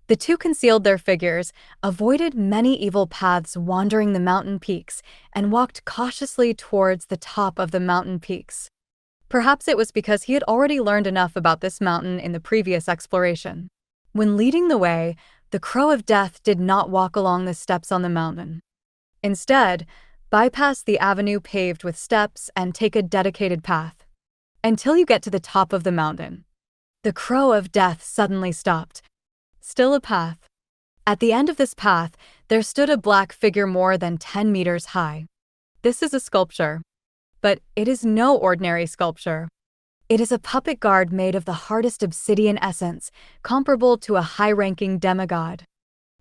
The two concealed their figures, avoided many evil paths wandering the mountain peaks, and walked cautiously towards the top of the mountain peaks. Perhaps it was because he had already learned enough about this mountain in the previous exploration. When leading the way, the Crow of Death did not walk along the steps on the mountain. Instead, bypass the avenue paved with steps and take a dedicated path. Until you get to the top of the mountain. The Crow of Death suddenly stopped. Still a path. At the end of this path, there stood a black figure more than 10 meters high. This is a sculpture. But it is no ordinary sculpture. It is a puppet guard made of the hardest obsidian essence, comparable to a high-ranking demigod.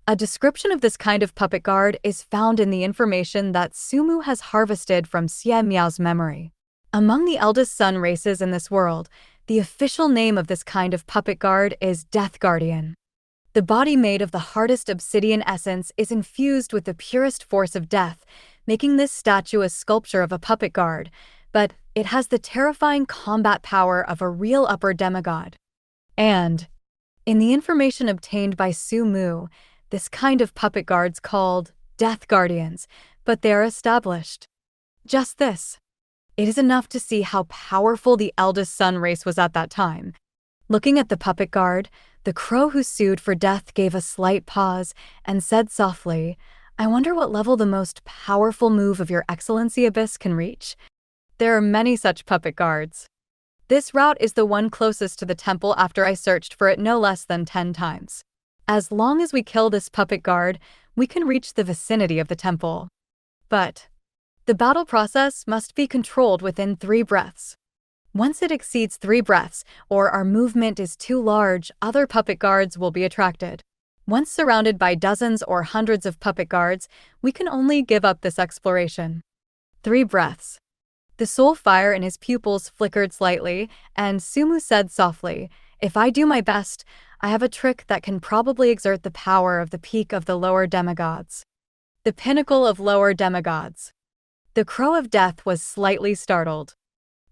A description of this kind of puppet guard is found in the information that Su Mu has harvested from Xie Miao's memory. Among the eldest sun races in this world, the official name of this kind of puppet guard is Death Guardian. The body made of the hardest obsidian essence is infused with the purest force of death, making this statue a sculpture of a puppet guard, but it has the terrifying combat power of a real upper demigod. And, in the information obtained by Su Mu, this kind of puppet guards called Death Guardians, but they are established. Just this. It is enough to see how powerful the eldest sun race was at that time. Looking at the puppet guard, the Crow who sued for death gave a slight pause and said softly, "I wonder what level the most powerful move of Your Excellency Abyss can reach." There are many such puppet guards. This route is the one closest to the temple after I searched for it no less than 10 times. As long as we kill this puppet guard, we can reach the vicinity of the temple. But the battle process must be controlled within 3 breaths. Once it exceeds 3 breaths, or our movement is too large, other puppet guards will be attracted. Once surrounded by dozens or hundreds of puppet guards, we can only give up this exploration. 3 breaths. The soul fire in his pupils flickered slightly, and Su Mu said softly, "If I do my best, I have a trick that can probably exert the power of the peak of the lower demigods." The pinnacle of lower demigods. The Crow of Death was slightly startled.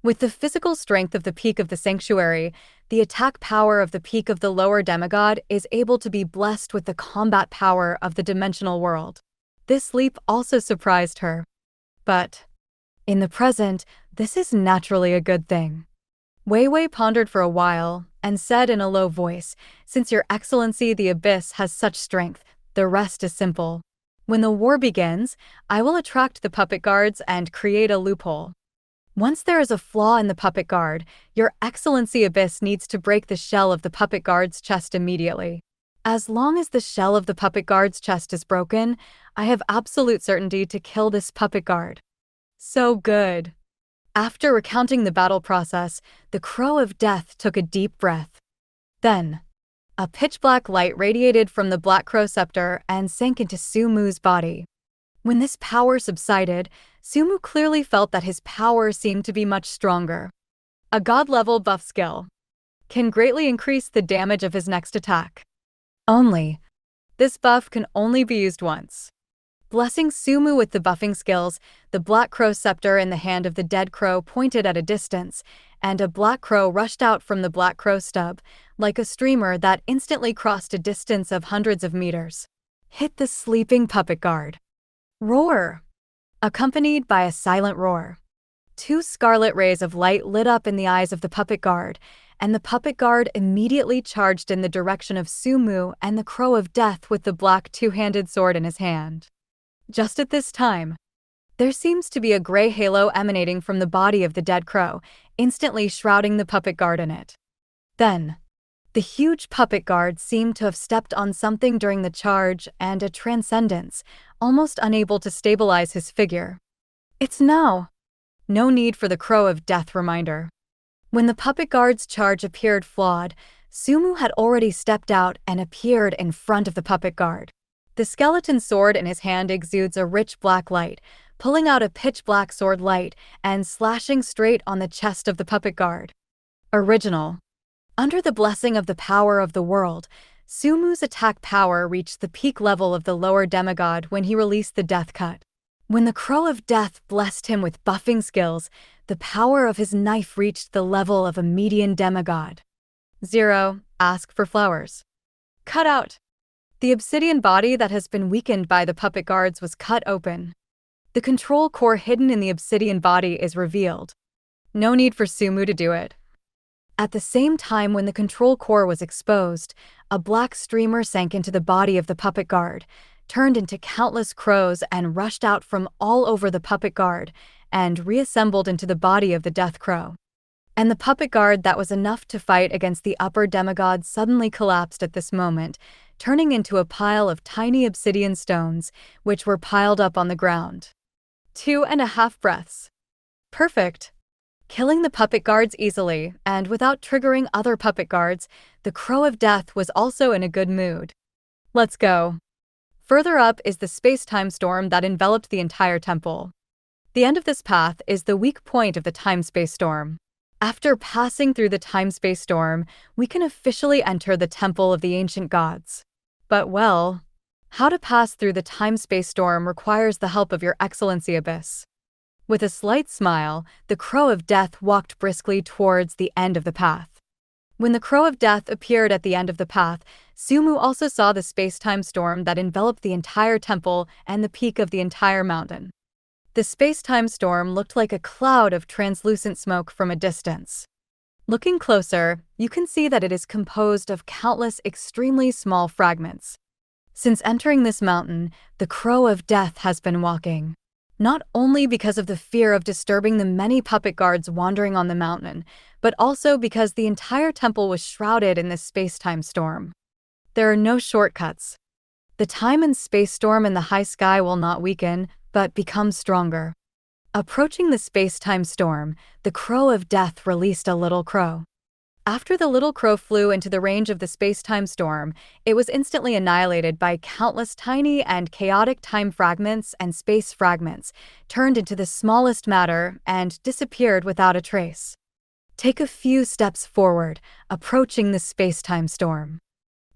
With the physical strength of the peak of the sanctuary, the attack power of the peak of the lower demigod is able to be blessed with the combat power of the dimensional world. This leap also surprised her. But, in the present, this is naturally a good thing. Wei Wei pondered for a while and said in a low voice, "Since Your Excellency the Abyss has such strength, the rest is simple. When the war begins, I will attract the puppet guards and create a loophole. Once there is a flaw in the puppet guard, Your Excellency Abyss needs to break the shell of the puppet guard's chest immediately. As long as the shell of the puppet guard's chest is broken, I have absolute certainty to kill this puppet guard." So good. After recounting the battle process, the Crow of Death took a deep breath. Then, a pitch-black light radiated from the Black Crow scepter and sank into Su Mu's body. When this power subsided, Su Mu clearly felt that his power seemed to be much stronger. A god-level buff skill can greatly increase the damage of his next attack. Only, this buff can only be used once. Blessing Su Mu with the buffing skills, the Black Crow scepter in the hand of the dead crow pointed at a distance, and a black crow rushed out from the Black Crow stub, like a streamer that instantly crossed a distance of hundreds of meters. Hit the sleeping puppet guard. Roar! Accompanied by a silent roar. Two scarlet rays of light lit up in the eyes of the puppet guard, and the puppet guard immediately charged in the direction of Sumu and the Crow of Death with the black two-handed sword in his hand. Just at this time, there seems to be a gray halo emanating from the body of the dead crow, instantly shrouding the puppet guard in it. Then, the huge puppet guard seemed to have stepped on something during the charge and a transcendence, almost unable to stabilize his figure. It's now. No need for the Crow of Death reminder. When the puppet guard's charge appeared flawed, Sumu had already stepped out and appeared in front of the puppet guard. The skeleton sword in his hand exudes a rich black light, pulling out a pitch-black sword light and slashing straight on the chest of the puppet guard. Original. Under the blessing of the power of the world, Sumu's attack power reached the peak level of the lower demigod when he released the death cut. When the Crow of Death blessed him with buffing skills, the power of his knife reached the level of a median demigod. 0. Ask for flowers. Cut out. The obsidian body that has been weakened by the puppet guards was cut open. The control core hidden in the obsidian body is revealed. No need for Sumu to do it. At the same time when the control core was exposed, a black streamer sank into the body of the puppet guard, turned into countless crows and rushed out from all over the puppet guard, and reassembled into the body of the death crow. And the puppet guard that was enough to fight against the upper demigod suddenly collapsed at this moment, turning into a pile of tiny obsidian stones, which were piled up on the ground. 2.5 breaths. Perfect. Killing the puppet guards easily, and without triggering other puppet guards, the Crow of Death was also in a good mood. Let's go. Further up is the space-time storm that enveloped the entire temple. The end of this path is the weak point of the time-space storm. After passing through the time-space storm, we can officially enter the Temple of the Ancient Gods. But well, how to pass through the time-space storm requires the help of Your Excellency Abyss. With a slight smile, the Crow of Death walked briskly towards the end of the path. When the Crow of Death appeared at the end of the path, Sumu also saw the space-time storm that enveloped the entire temple and the peak of the entire mountain. The space-time storm looked like a cloud of translucent smoke from a distance. Looking closer, you can see that it is composed of countless extremely small fragments. Since entering this mountain, the Crow of Death has been walking. Not only because of the fear of disturbing the many puppet guards wandering on the mountain, but also because the entire temple was shrouded in this space-time storm. There are no shortcuts. The time and space storm in the high sky will not weaken, but become stronger. Approaching the space-time storm, the Crow of Death released a little crow. After the little crow flew into the range of the space-time storm, it was instantly annihilated by countless tiny and chaotic time fragments and space fragments, turned into the smallest matter and disappeared without a trace. Take a few steps forward, approaching the space-time storm.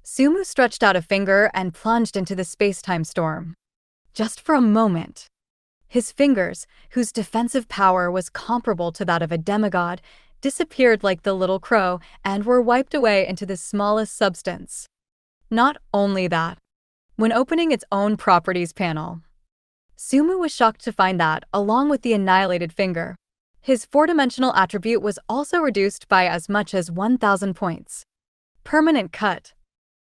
Sumu stretched out a finger and plunged into the space-time storm. Just for a moment. His fingers, whose defensive power was comparable to that of a demigod, disappeared like the little crow and were wiped away into the smallest substance. Not only that, when opening its own properties panel, Sumu was shocked to find that, along with the annihilated finger, his four-dimensional attribute was also reduced by as much as 1,000 points. Permanent cut.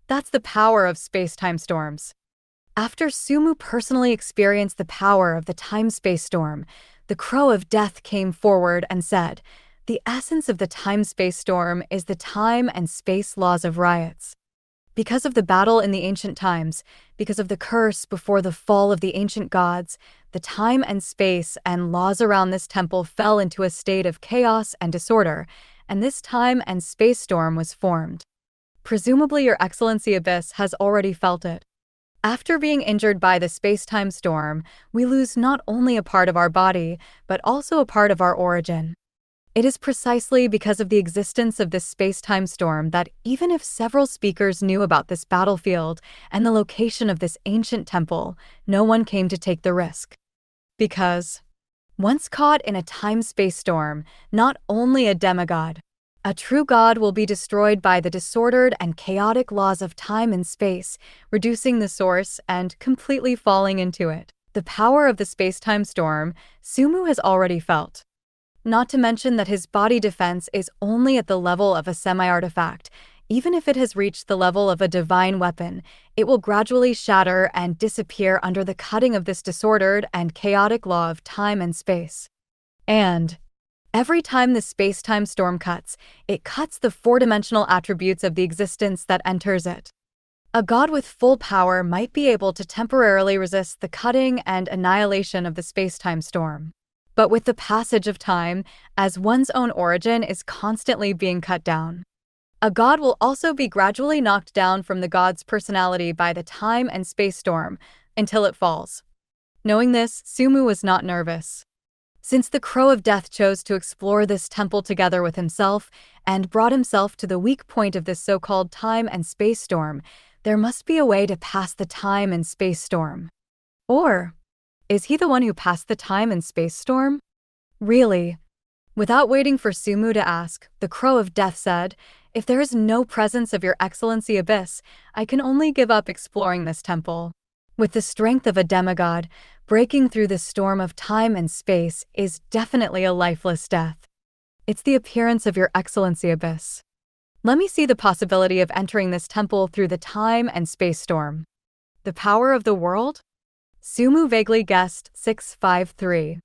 That's the power of space-time storms. After Sumu personally experienced the power of the time-space storm, the Crow of Death came forward and said, "The essence of the time-space storm is the time and space laws of riots. Because of the battle in the ancient times, because of the curse before the fall of the ancient gods, the time and space and laws around this temple fell into a state of chaos and disorder, and this time and space storm was formed. Presumably Your Excellency Abyss has already felt it. After being injured by the space-time storm, we lose not only a part of our body, but also a part of our origin. It is precisely because of the existence of this space-time storm that even if several speakers knew about this battlefield and the location of this ancient temple, no one came to take the risk. Because, once caught in a time-space storm, not only a demigod, A true God will be destroyed by the disordered and chaotic laws of time and space, reducing the source and completely falling into it. The power of the space-time storm, Sumu has already felt. Not to mention that his body defense is only at the level of a semi-artifact. Even if it has reached the level of a divine weapon, it will gradually shatter and disappear under the cutting of this disordered and chaotic law of time and space. And every time the space-time storm cuts, it cuts the four-dimensional attributes of the existence that enters it. A god with full power might be able to temporarily resist the cutting and annihilation of the space-time storm. But with the passage of time, as one's own origin is constantly being cut down, a god will also be gradually knocked down from the god's personality by the time and space storm until it falls. Knowing this, Sumu was not nervous. Since the Crow of Death chose to explore this temple together with himself and brought himself to the weak point of this so-called time and space storm, there must be a way to pass the time and space storm. Or is he the one who passed the time and space storm? Really? Without waiting for Sumu to ask, the Crow of Death said, "If there is no presence of your Excellency Abyss, I can only give up exploring this temple." With the strength of a demigod, breaking through the storm of time and space is definitely a lifeless death. It's the appearance of your Excellency Abyss. Let me see the possibility of entering this temple through the time and space storm. The power of the world? Sumu vaguely guessed 653.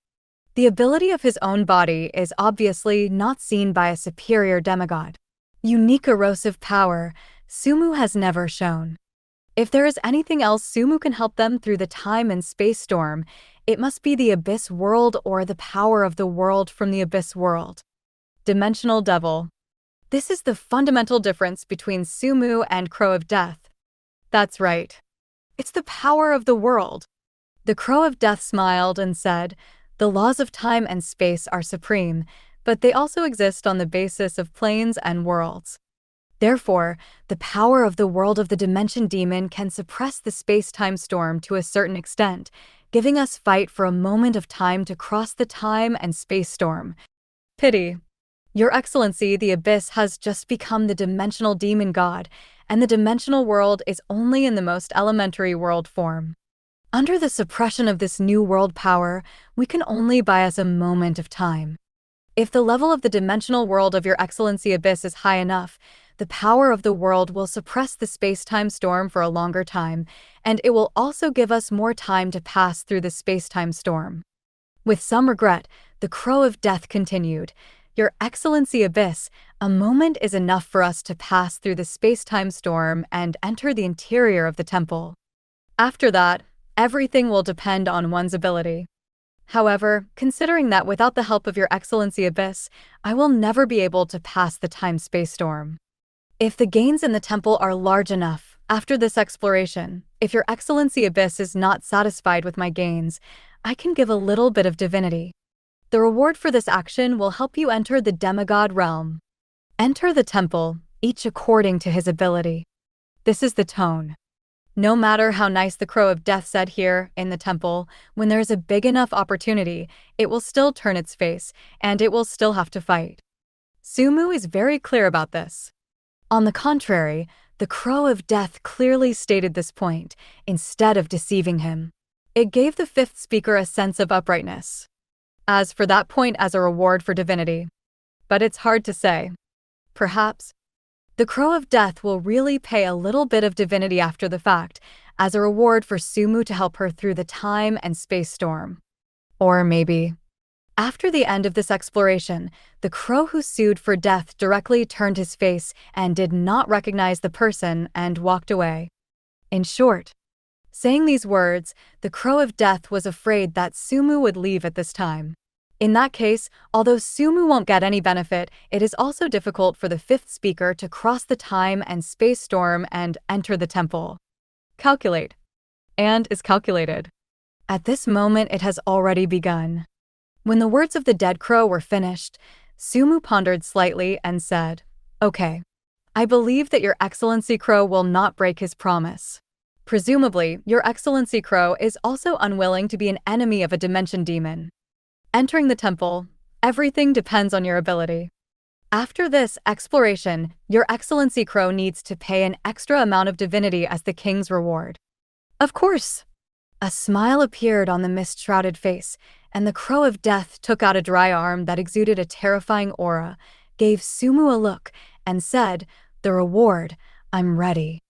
The ability of his own body is obviously not seen by a superior demigod. Unique erosive power, Sumu has never shown. If there is anything else Sumu can help them through the time and space storm, it must be the Abyss World or the power of the world from the Abyss World. Dimensional Devil. This is the fundamental difference between Sumu and Crow of Death. That's right. It's the power of the world. The Crow of Death smiled and said, "The laws of time and space are supreme, but they also exist on the basis of planes and worlds. Therefore, the power of the world of the Dimension Demon can suppress the space-time storm to a certain extent, giving us fight for a moment of time to cross the time and space storm. Pity. Your Excellency, the Abyss has just become the dimensional demon god, and the dimensional world is only in the most elementary world form. Under the suppression of this new world power, we can only buy us a moment of time. If the level of the dimensional world of Your Excellency Abyss is high enough, the power of the world will suppress the space-time storm for a longer time, and it will also give us more time to pass through the space-time storm." With some regret, the Crow of Death continued, "Your Excellency Abyss, a moment is enough for us to pass through the space-time storm and enter the interior of the temple. After that, everything will depend on one's ability. However, considering that without the help of Your Excellency Abyss, I will never be able to pass the time-space storm. If the gains in the temple are large enough, after this exploration, if Your Excellency Abyss is not satisfied with my gains, I can give a little bit of divinity. The reward for this action will help you enter the demigod realm. Enter the temple, each according to his ability." This is the tone. No matter how nice the Crow of Death said here, in the temple, when there is a big enough opportunity, it will still turn its face, and it will still have to fight. Sumu is very clear about this. On the contrary, the Crow of Death clearly stated this point, instead of deceiving him. It gave the fifth speaker a sense of uprightness. As for that point as a reward for divinity. But it's hard to say. Perhaps the Crow of Death will really pay a little bit of divinity after the fact, as a reward for Sumu to help her through the time and space storm. Or maybe, after the end of this exploration, the Crow who sued for death directly turned his face and did not recognize the person and walked away. In short, saying these words, the Crow of Death was afraid that Sumu would leave at this time. In that case, although Sumu won't get any benefit, it is also difficult for the fifth speaker to cross the time and space storm and enter the temple. Calculate. And is calculated. At this moment it has already begun. When the words of the dead crow were finished, Sumu pondered slightly and said, "Okay. I believe that Your Excellency Crow will not break his promise. Presumably, Your Excellency Crow is also unwilling to be an enemy of a Dimension Demon. Entering the temple, everything depends on your ability. After this exploration, Your Excellency Crow needs to pay an extra amount of divinity as the king's reward. Of course. A smile appeared on the mist-shrouded face, and the Crow of Death took out a dry arm that exuded a terrifying aura, gave Sumu a look, and said, "The reward, I'm ready.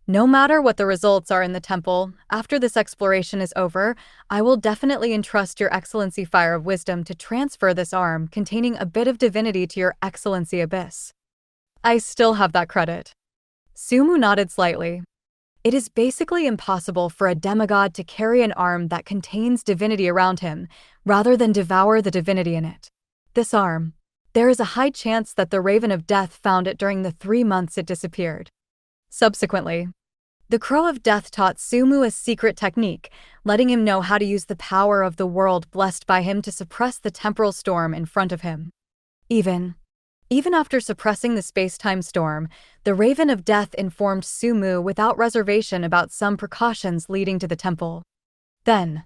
No matter what the results are in the temple, after this exploration is over, I will definitely entrust Your Excellency Fire of Wisdom to transfer this arm containing a bit of divinity to Your Excellency Abyss." I still have that credit. Sumu nodded slightly. It is basically impossible for a demigod to carry an arm that contains divinity around him, rather than devour the divinity in it. This arm. There is a high chance that the Raven of Death found it during the 3 months it disappeared. Subsequently, the Crow of Death taught Sumu a secret technique, letting him know how to use the power of the world blessed by him to suppress the temporal storm in front of him. Even after suppressing the space-time storm, the Raven of Death informed Sumu without reservation about some precautions leading to the temple. Then,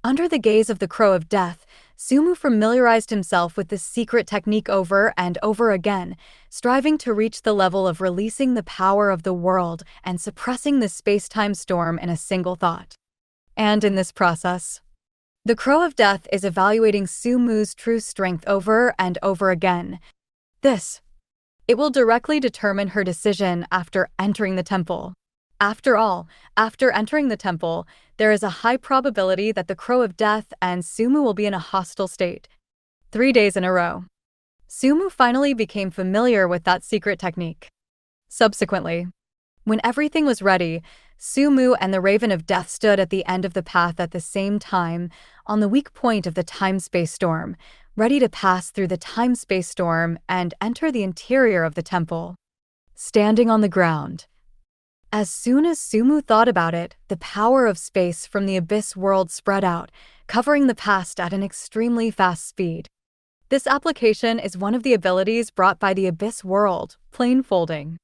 under the gaze of the Crow of Death, Sumu familiarized himself with this secret technique over and over again, striving to reach the level of releasing the power of the world and suppressing the space-time storm in a single thought. And in this process, the Crow of Death is evaluating Sumu's true strength over and over again. It will directly determine her decision after entering the temple. After all, after entering the temple, there is a high probability that the Crow of Death and Sumu will be in a hostile state. 3 days in a row. Sumu finally became familiar with that secret technique. Subsequently, when everything was ready, Sumu and the Raven of Death stood at the end of the path at the same time, on the weak point of the time-space storm, ready to pass through the time-space storm and enter the interior of the temple. Standing on the ground. As soon as Sumu thought about it, the power of space from the Abyss world spread out, covering the past at an extremely fast speed. This application is one of the abilities brought by the Abyss world, plane folding.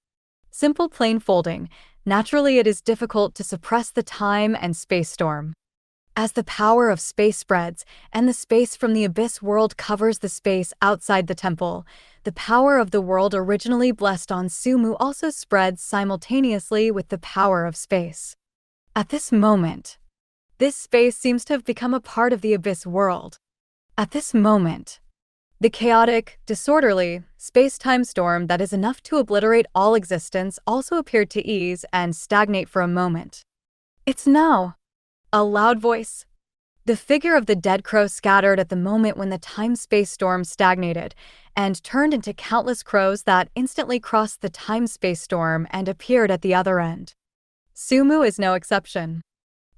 Simple plane folding. Naturally, it is difficult to suppress the time and space storm. As the power of space spreads, and the space from the Abyss world covers the space outside the temple, the power of the world originally blessed on Sumu also spreads simultaneously with the power of space. At this moment, this space seems to have become a part of the Abyss world. At this moment, the chaotic, disorderly, space-time storm that is enough to obliterate all existence also appeared to ease and stagnate for a moment. It's now. A loud voice. The figure of the dead crow scattered at the moment when the time-space storm stagnated and turned into countless crows that instantly crossed the time-space storm and appeared at the other end. Sumu is no exception.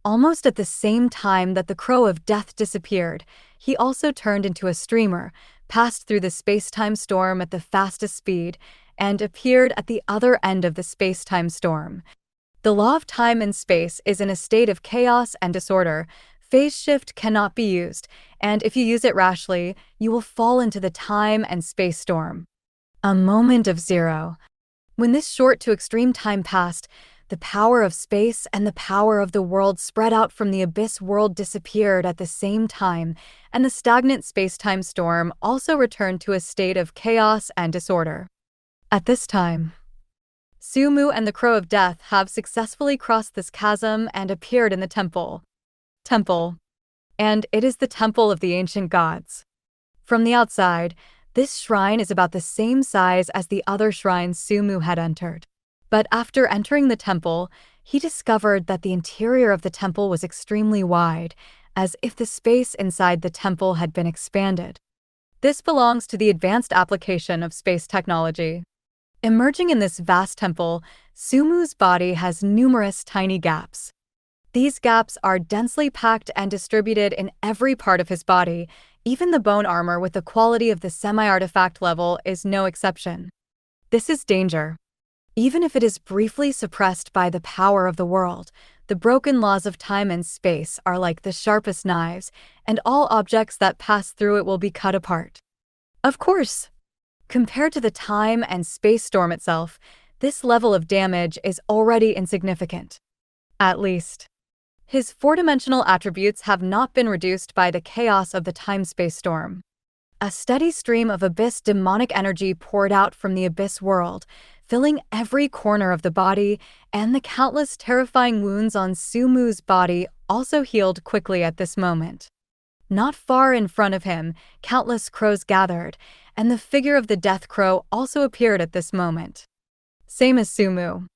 Almost at the same time that the Crow of Death disappeared, he also turned into a streamer, passed through the space-time storm at the fastest speed, and appeared at the other end of the space-time storm. The law of time and space is in a state of chaos and disorder. Phase shift cannot be used, and if you use it rashly, you will fall into the time and space storm. A moment of zero. When this short to extreme time passed, the power of space and the power of the world spread out from the Abyss world disappeared at the same time, and the stagnant space-time storm also returned to a state of chaos and disorder. At this time, Sumu and the Crow of Death have successfully crossed this chasm and appeared in the temple. And it is the temple of the ancient gods. From the outside, this shrine is about the same size as the other shrines Sumu had entered. But after entering the temple, he discovered that the interior of the temple was extremely wide, as if the space inside the temple had been expanded. This belongs to the advanced application of space technology. Emerging in this vast temple, Sumu's body has numerous tiny gaps. These gaps are densely packed and distributed in every part of his body. Even the bone armor with the quality of the semi-artifact level is no exception. This is danger. Even if it is briefly suppressed by the power of the world, the broken laws of time and space are like the sharpest knives, and all objects that pass through it will be cut apart. Of course, compared to the time and space storm itself, this level of damage is already insignificant. At least, his four-dimensional attributes have not been reduced by the chaos of the time-space storm. A steady stream of abyss demonic energy poured out from the abyss world, filling every corner of the body, and the countless terrifying wounds on Sumu's body also healed quickly at this moment. Not far in front of him, countless crows gathered, and the figure of the death crow also appeared at this moment. Same as Sumu.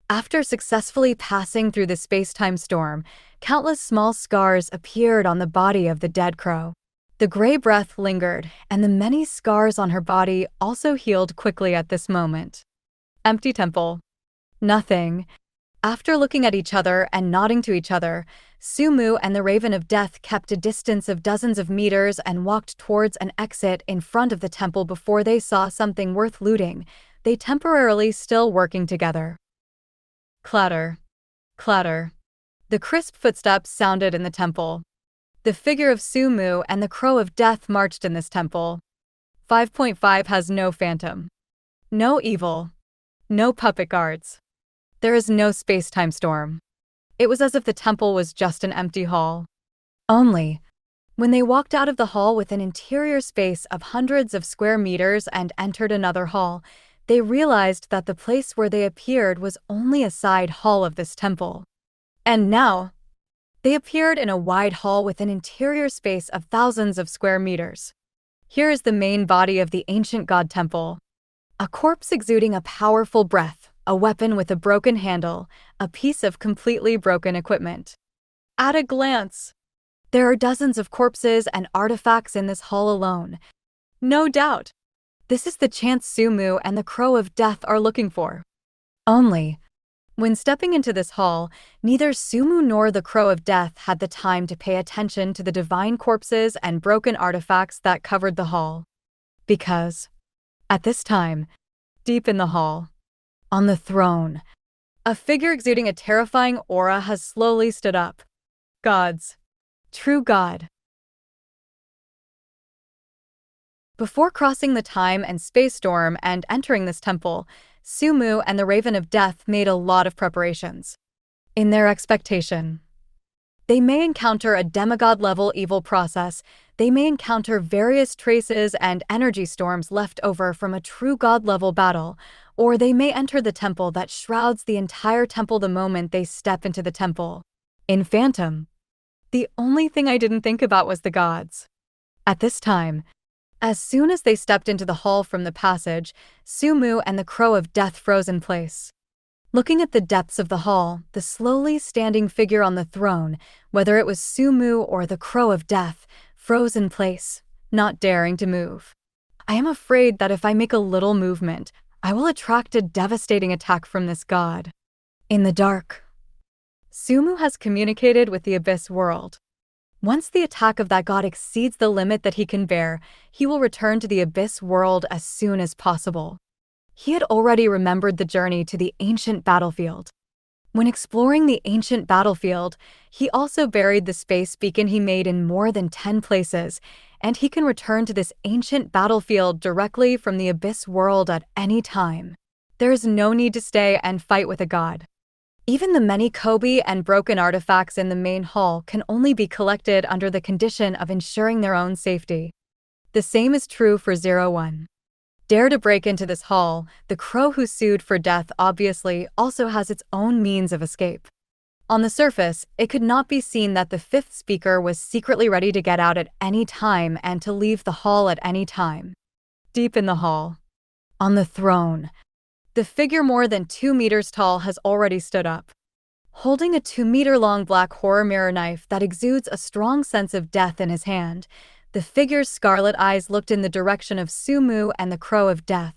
After successfully passing through the space-time storm, countless small scars appeared on the body of the dead crow. The gray breath lingered, and the many scars on her body also healed quickly at this moment. Empty temple. Nothing. After looking at each other and nodding to each other, Sumu and the Raven of Death kept a distance of dozens of meters and walked towards an exit in front of the temple before they saw something worth looting, they temporarily still working together. Clatter. Clatter. The crisp footsteps sounded in the temple. The figure of Sumu and the Crow of Death marched in this temple. 5.5 has no phantom. No evil. No puppet guards. There is no space-time storm. It was as if the temple was just an empty hall. Only, when they walked out of the hall with an interior space of hundreds of square meters and entered another hall, they realized that the place where they appeared was only a side hall of this temple. And now, they appeared in a wide hall with an interior space of thousands of square meters. Here is the main body of the ancient god temple. A corpse exuding a powerful breath, a weapon with a broken handle, a piece of completely broken equipment. At a glance, there are dozens of corpses and artifacts in this hall alone. No doubt, this is the chance Sumu and the Crow of Death are looking for. Only, when stepping into this hall, neither Sumu nor the Crow of Death had the time to pay attention to the divine corpses and broken artifacts that covered the hall. Because, at this time, deep in the hall, on the throne, a figure exuding a terrifying aura has slowly stood up. Gods. True God. Before crossing the time and space storm and entering this temple, Sumu and the Raven of Death made a lot of preparations. In their expectation, they may encounter a demigod-level evil process, they may encounter various traces and energy storms left over from a true god-level battle, or they may enter the temple that shrouds the entire temple the moment they step into the temple. In Phantom, the only thing I didn't think about was the gods. At this time, as soon as they stepped into the hall from the passage, Sumu and the Crow of Death froze in place. Looking at the depths of the hall, the slowly standing figure on the throne, whether it was Sumu or the Crow of Death, froze in place, not daring to move. I am afraid that if I make a little movement, I will attract a devastating attack from this god. In the dark, Sumu has communicated with the Abyss world. Once the attack of that god exceeds the limit that he can bear, he will return to the Abyss world as soon as possible. He had already remembered the journey to the ancient battlefield. When exploring the ancient battlefield, he also buried the space beacon he made in more than 10 places, and he can return to this ancient battlefield directly from the Abyss world at any time. There is no need to stay and fight with a god. Even the many Kobe and broken artifacts in the main hall can only be collected under the condition of ensuring their own safety. The same is true for 01. Dare to break into this hall, the crow who sued for death obviously also has its own means of escape. On the surface, it could not be seen that the fifth speaker was secretly ready to get out at any time and to leave the hall at any time. Deep in the hall, on the throne, the figure more than 2 meters tall has already stood up. Holding a 2-meter-long black horror mirror knife that exudes a strong sense of death in his hand, the figure's scarlet eyes looked in the direction of Sumu and the Crow of Death.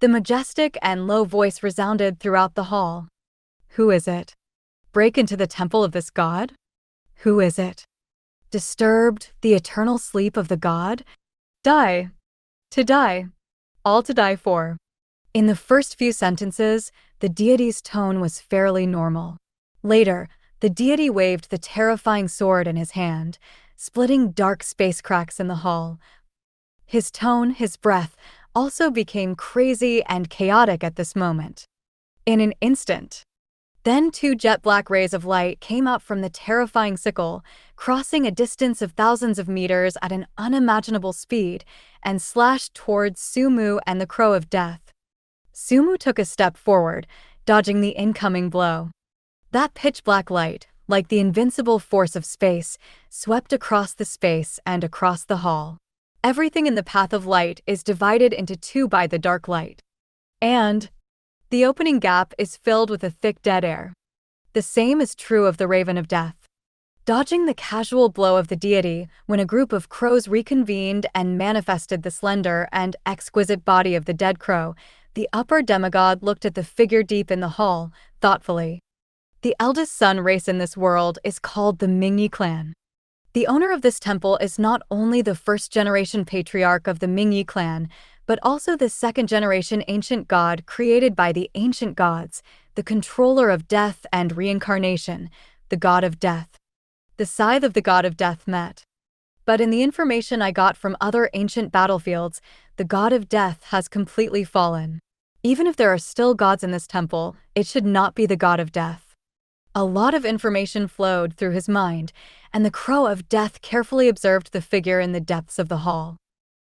The majestic and low voice resounded throughout the hall. Who is it? Break into the temple of this god? Who is it? Disturbed the eternal sleep of the god? Die. To die. All to die for. In the first few sentences, the deity's tone was fairly normal. Later, the deity waved the terrifying sword in his hand, splitting dark space cracks in the hall. His tone, his breath, also became crazy and chaotic at this moment. In an instant, Then two jet-black rays of light came out from the terrifying sickle, crossing a distance of thousands of meters at an unimaginable speed, and slashed towards Sumu and the Crow of Death. Sumu took a step forward, dodging the incoming blow. That pitch-black light, like the invincible force of space, swept across the space and across the hall. Everything in the path of light is divided into two by the dark light. And the opening gap is filled with a thick dead air. The same is true of the Raven of Death. Dodging the casual blow of the deity, when a group of crows reconvened and manifested the slender and exquisite body of the dead crow, the upper demigod looked at the figure deep in the hall, thoughtfully. The eldest son race in this world is called the Mingyi clan. The owner of this temple is not only the first-generation patriarch of the Mingyi clan, but also the second-generation ancient god created by the ancient gods, the controller of death and reincarnation, the god of death. The scythe of the god of death met. But in the information I got from other ancient battlefields, the god of death has completely fallen. Even if there are still gods in this temple, it should not be the god of death. A lot of information flowed through his mind, and the Crow of Death carefully observed the figure in the depths of the hall.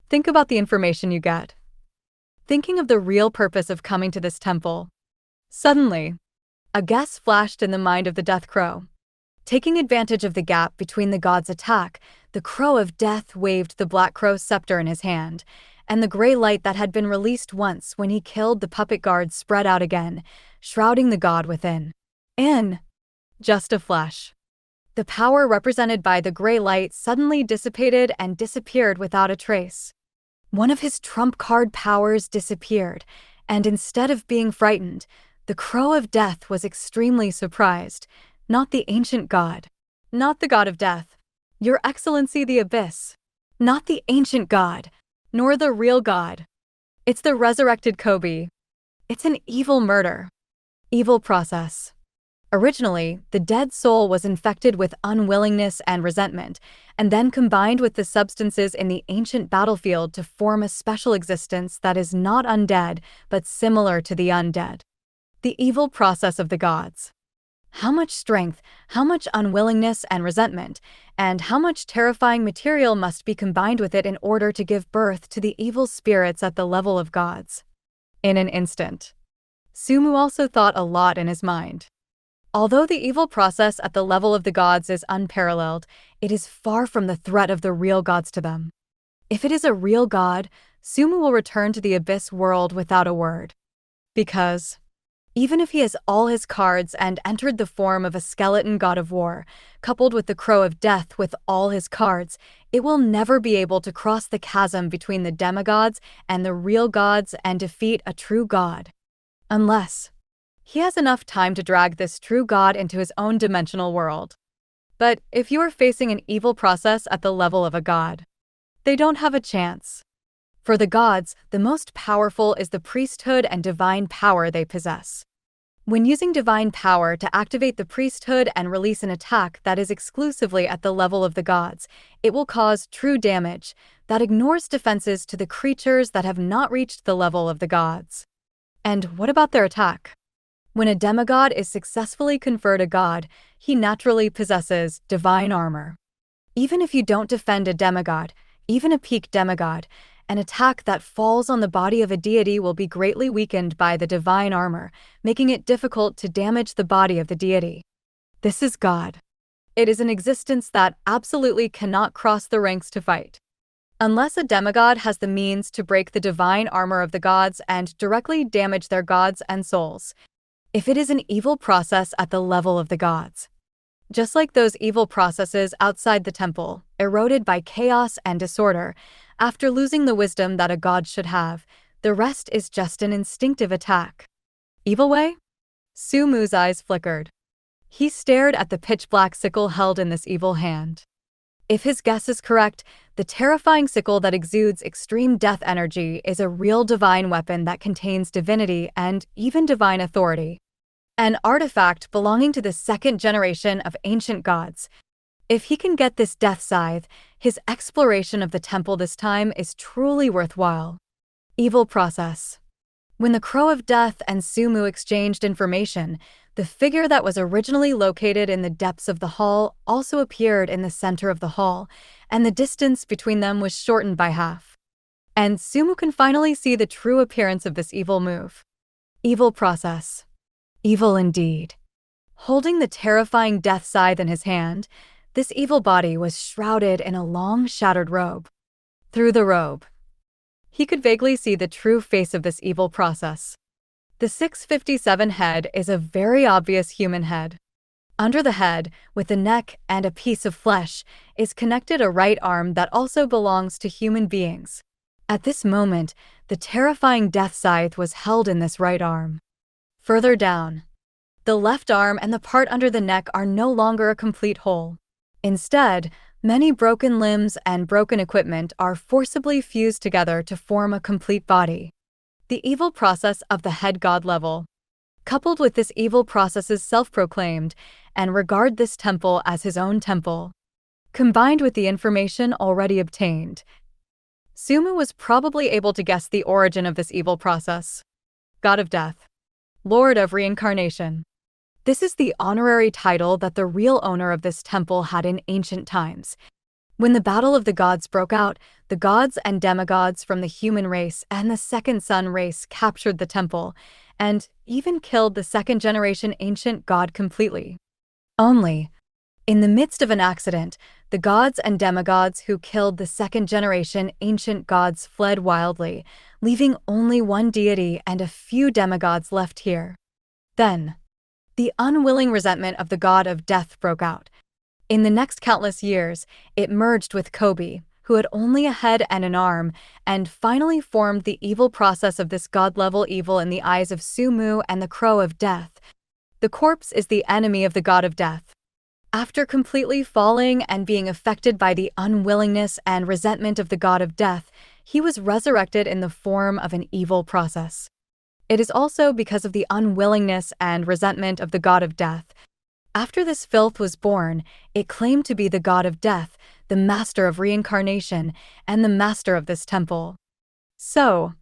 Think about the information you get. Thinking of the real purpose of coming to this temple. Suddenly, a guess flashed in the mind of the Death Crow. Taking advantage of the gap between the god's attack, the Crow of Death waved the Black Crow's scepter in his hand, and the gray light that had been released once when he killed the puppet guard spread out again, shrouding the god within. In just a flash, the power represented by the gray light suddenly dissipated and disappeared without a trace. One of his trump card powers disappeared, and instead of being frightened, the Crow of Death was extremely surprised. Not the ancient god. Not the god of death. Your Excellency the Abyss. Not the ancient god, nor the real god. It's the resurrected Kobe. It's an evil murder. Evil process. Originally, the dead soul was infected with unwillingness and resentment, and then combined with the substances in the ancient battlefield to form a special existence that is not undead, but similar to the undead. The evil process of the gods. How much strength, how much unwillingness and resentment, and how much terrifying material must be combined with it in order to give birth to the evil spirits at the level of gods? In an instant. Sumu also thought a lot in his mind. Although the evil process at the level of the gods is unparalleled, it is far from the threat of the real gods to them. If it is a real god, Sumu will return to the Abyss world without a word. Because even if he has all his cards and entered the form of a skeleton god of war, coupled with the Crow of Death with all his cards, it will never be able to cross the chasm between the demigods and the real gods and defeat a true god. Unless he has enough time to drag this true god into his own dimensional world. But if you are facing an evil process at the level of a god, they don't have a chance. For the gods, the most powerful is the priesthood and divine power they possess. When using divine power to activate the priesthood and release an attack that is exclusively at the level of the gods, it will cause true damage that ignores defenses to the creatures that have not reached the level of the gods. And what about their attack? When a demigod is successfully conferred a god, he naturally possesses divine armor. Even if you don't defend a demigod, even a peak demigod, an attack that falls on the body of a deity will be greatly weakened by the divine armor, making it difficult to damage the body of the deity. This is God. It is an existence that absolutely cannot cross the ranks to fight. Unless a demigod has the means to break the divine armor of the gods and directly damage their gods and souls. If it is an evil process at the level of the gods. Just like those evil processes outside the temple, eroded by chaos and disorder, after losing the wisdom that a god should have, the rest is just an instinctive attack. Evil way? Sumu's eyes flickered. He stared at the pitch-black sickle held in this evil hand. If his guess is correct, the terrifying sickle that exudes extreme death energy is a real divine weapon that contains divinity and even divine authority. An artifact belonging to the second generation of ancient gods. If he can get this death scythe, his exploration of the temple this time is truly worthwhile. Evil process. When the Crow of Death and Sumu exchanged information, the figure that was originally located in the depths of the hall also appeared in the center of the hall, and the distance between them was shortened by half. And Sumu can finally see the true appearance of this evil move. Evil process. Evil indeed. Holding the terrifying death scythe in his hand, this evil body was shrouded in a long, shattered robe. Through the robe, he could vaguely see the true face of this evil process. The 657 head is a very obvious human head. Under the head, with the neck and a piece of flesh, is connected a right arm that also belongs to human beings. At this moment, the terrifying death scythe was held in this right arm. Further down, the left arm and the part under the neck are no longer a complete whole. Instead, many broken limbs and broken equipment are forcibly fused together to form a complete body. The evil process of the head god level. Coupled with this evil process's self-proclaimed, and regard this temple as his own temple. Combined with the information already obtained, Sumu was probably able to guess the origin of this evil process. God of Death. Lord of Reincarnation. This is the honorary title that the real owner of this temple had in ancient times. When the Battle of the Gods broke out, the gods and demigods from the human race and the Second Sun race captured the temple, and even killed the second-generation ancient god completely. Only, in the midst of an accident, the gods and demigods who killed the second-generation ancient gods fled wildly, leaving only one deity and a few demigods left here. Then, the unwilling resentment of the god of death broke out. In the next countless years, it merged with Kobe, who had only a head and an arm, and finally formed the evil process of this god-level evil in the eyes of Sumu and the Crow of Death. The corpse is the enemy of the god of death. After completely falling and being affected by the unwillingness and resentment of the god of death, he was resurrected in the form of an evil process. It is also because of the unwillingness and resentment of the god of death. After this filth was born, it claimed to be the god of death, the master of reincarnation, and the master of this temple. So,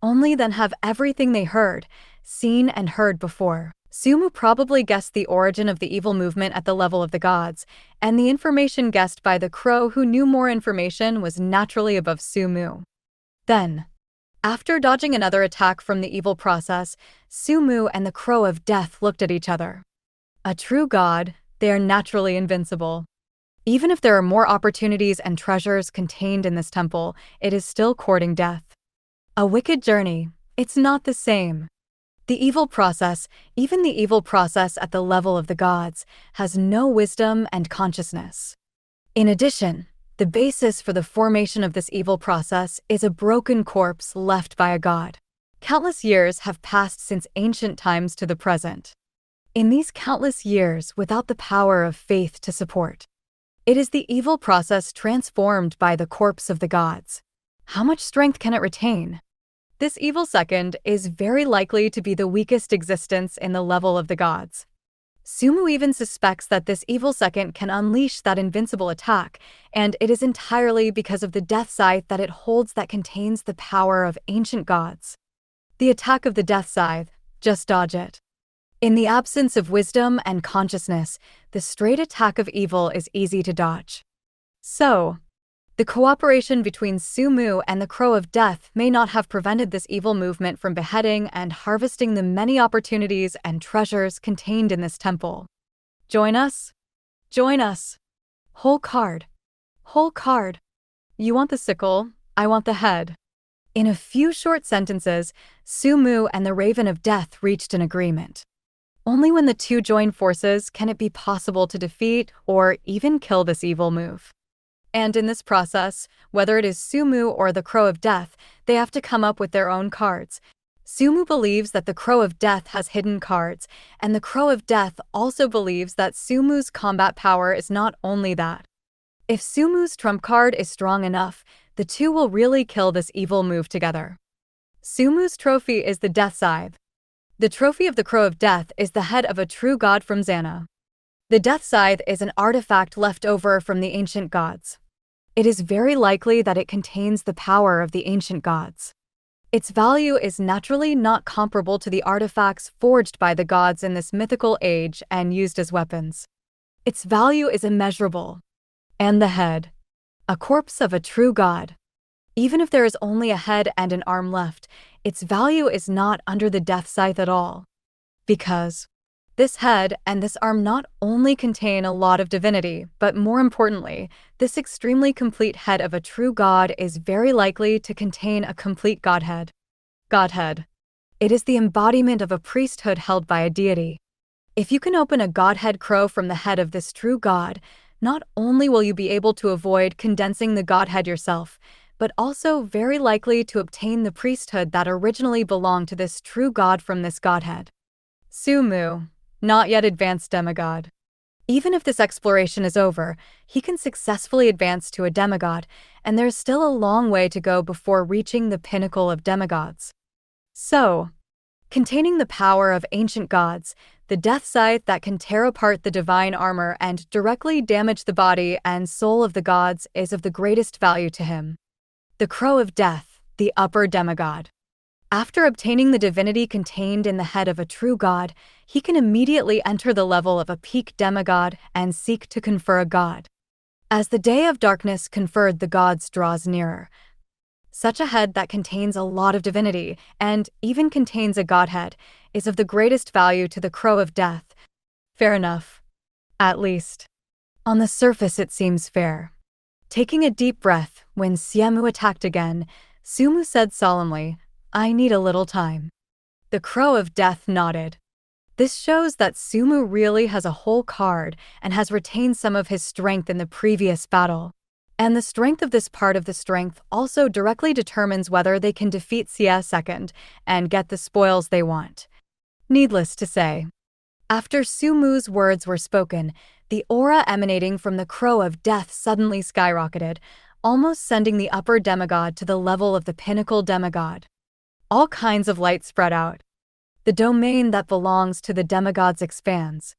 only then have everything they heard, seen and heard before. Sumu probably guessed the origin of the evil movement at the level of the gods, and the information guessed by the crow who knew more information was naturally above Sumu. Then, after dodging another attack from the evil process, Sumu and the Crow of Death looked at each other. A true god, they are naturally invincible. Even if there are more opportunities and treasures contained in this temple, it is still courting death. A wicked journey, it's not the same. The evil process, even the evil process at the level of the gods, has no wisdom and consciousness. In addition, the basis for the formation of this evil process is a broken corpse left by a god. Countless years have passed since ancient times to the present. In these countless years, without the power of faith to support, it is the evil process transformed by the corpse of the gods. How much strength can it retain? This evil second is very likely to be the weakest existence in the level of the gods. Sumu even suspects that this evil second can unleash that invincible attack, and it is entirely because of the death scythe that it holds that contains the power of ancient gods. The attack of the death scythe, just dodge it. In the absence of wisdom and consciousness, the straight attack of evil is easy to dodge. So, the cooperation between Sumu and the Crow of Death may not have prevented this evil movement from beheading and harvesting the many opportunities and treasures contained in this temple. Join us? Join us. Whole card. Whole card. You want the sickle, I want the head. In a few short sentences, Sumu and the Raven of Death reached an agreement. Only when the two join forces can it be possible to defeat or even kill this evil move. And in this process, whether it is Sumu or the Crow of Death, they have to come up with their own cards. Sumu believes that the Crow of Death has hidden cards, and the Crow of Death also believes that Sumu's combat power is not only that. If Sumu's trump card is strong enough, the two will really kill this evil move together. Sumu's trophy is the Death Scythe. The trophy of the Crow of Death is the head of a true god from Zana. The Death Scythe is an artifact left over from the ancient gods. It is very likely that it contains the power of the ancient gods. Its value is naturally not comparable to the artifacts forged by the gods in this mythical age and used as weapons. Its value is immeasurable. And the head. A corpse of a true god. Even if there is only a head and an arm left, its value is not under the death scythe at all. Because this head and this arm not only contain a lot of divinity, but more importantly, this extremely complete head of a true god is very likely to contain a complete godhead. Godhead. It is the embodiment of a priesthood held by a deity. If you can open a godhead crow from the head of this true god, not only will you be able to avoid condensing the godhead yourself, but also very likely to obtain the priesthood that originally belonged to this true god from this godhead. Su-Mu. Not yet advanced demigod. Even if this exploration is over, he can successfully advance to a demigod, and there's still a long way to go before reaching the pinnacle of demigods. So, containing the power of ancient gods, the death scythe that can tear apart the divine armor and directly damage the body and soul of the gods is of the greatest value to him. The Crow of Death, the upper demigod. After obtaining the divinity contained in the head of a true god, he can immediately enter the level of a peak demigod and seek to confer a god. As the day of darkness conferred the gods draws nearer, such a head that contains a lot of divinity, and even contains a godhead, is of the greatest value to the Crow of Death. Fair enough. At least. On the surface it seems fair. Taking a deep breath, when Su-Mu attacked again, Su-Mu said solemnly, "I need a little time." The Crow of Death nodded. This shows that Su-Mu really has a whole card and has retained some of his strength in the previous battle. And the strength of this part of the strength also directly determines whether they can defeat Xie second and get the spoils they want. Needless to say, after Su-Mu's words were spoken, the aura emanating from the Crow of Death suddenly skyrocketed, almost sending the upper demigod to the level of the pinnacle demigod. All kinds of light spread out. The domain that belongs to the demigods expands.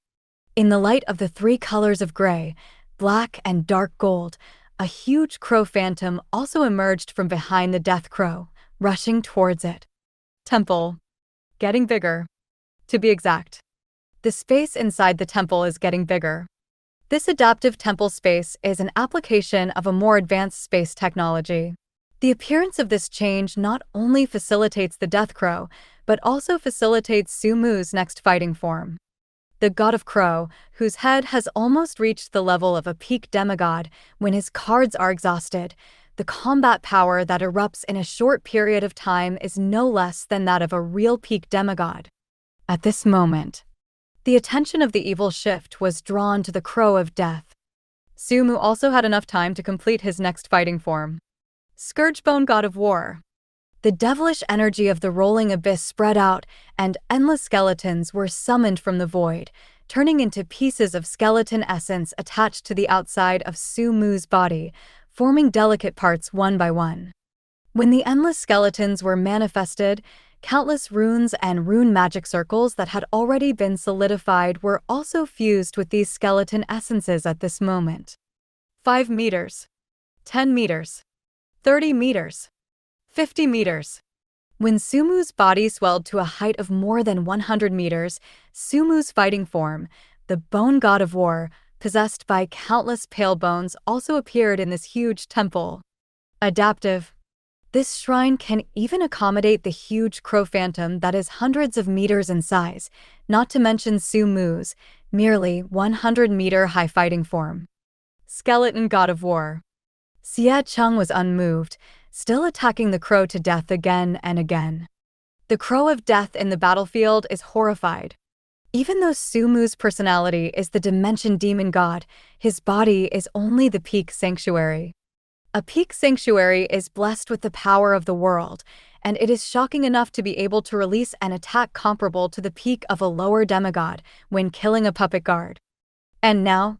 In the light of the three colors of gray, black, and dark gold, a huge crow phantom also emerged from behind the death crow, rushing towards it. Temple. Getting bigger. To be exact, the space inside the temple is getting bigger. This adaptive temple space is an application of a more advanced space technology. The appearance of this change not only facilitates the Death Crow, but also facilitates Su-Mu's next fighting form. The God of Crow, whose head has almost reached the level of a peak demigod when his cards are exhausted, the combat power that erupts in a short period of time is no less than that of a real peak demigod. At this moment, the attention of the evil shift was drawn to the Crow of Death. Su-Mu also had enough time to complete his next fighting form. Scourgebone God of War. The devilish energy of the rolling abyss spread out, and endless skeletons were summoned from the void, turning into pieces of skeleton essence attached to the outside of Su-Mu's body, forming delicate parts one by one. When the endless skeletons were manifested, countless runes and rune magic circles that had already been solidified were also fused with these skeleton essences at this moment. 5 meters. 10 meters. 30 meters. 50 meters. When Su-Mu's body swelled to a height of more than 100 meters, Su-Mu's fighting form, the Bone God of War, possessed by countless pale bones, also appeared in this huge temple. Adaptive. This shrine can even accommodate the huge crow phantom that is hundreds of meters in size, not to mention Su-Mu's merely 100-meter high fighting form. Skeleton God of War. Xie Cheng was unmoved, still attacking the crow to death again and again. The Crow of Death in the battlefield is horrified. Even though Su-Mu's personality is the Dimension Demon God, his body is only the peak sanctuary. A peak sanctuary is blessed with the power of the world, and it is shocking enough to be able to release an attack comparable to the peak of a lower demigod when killing a puppet guard. And now,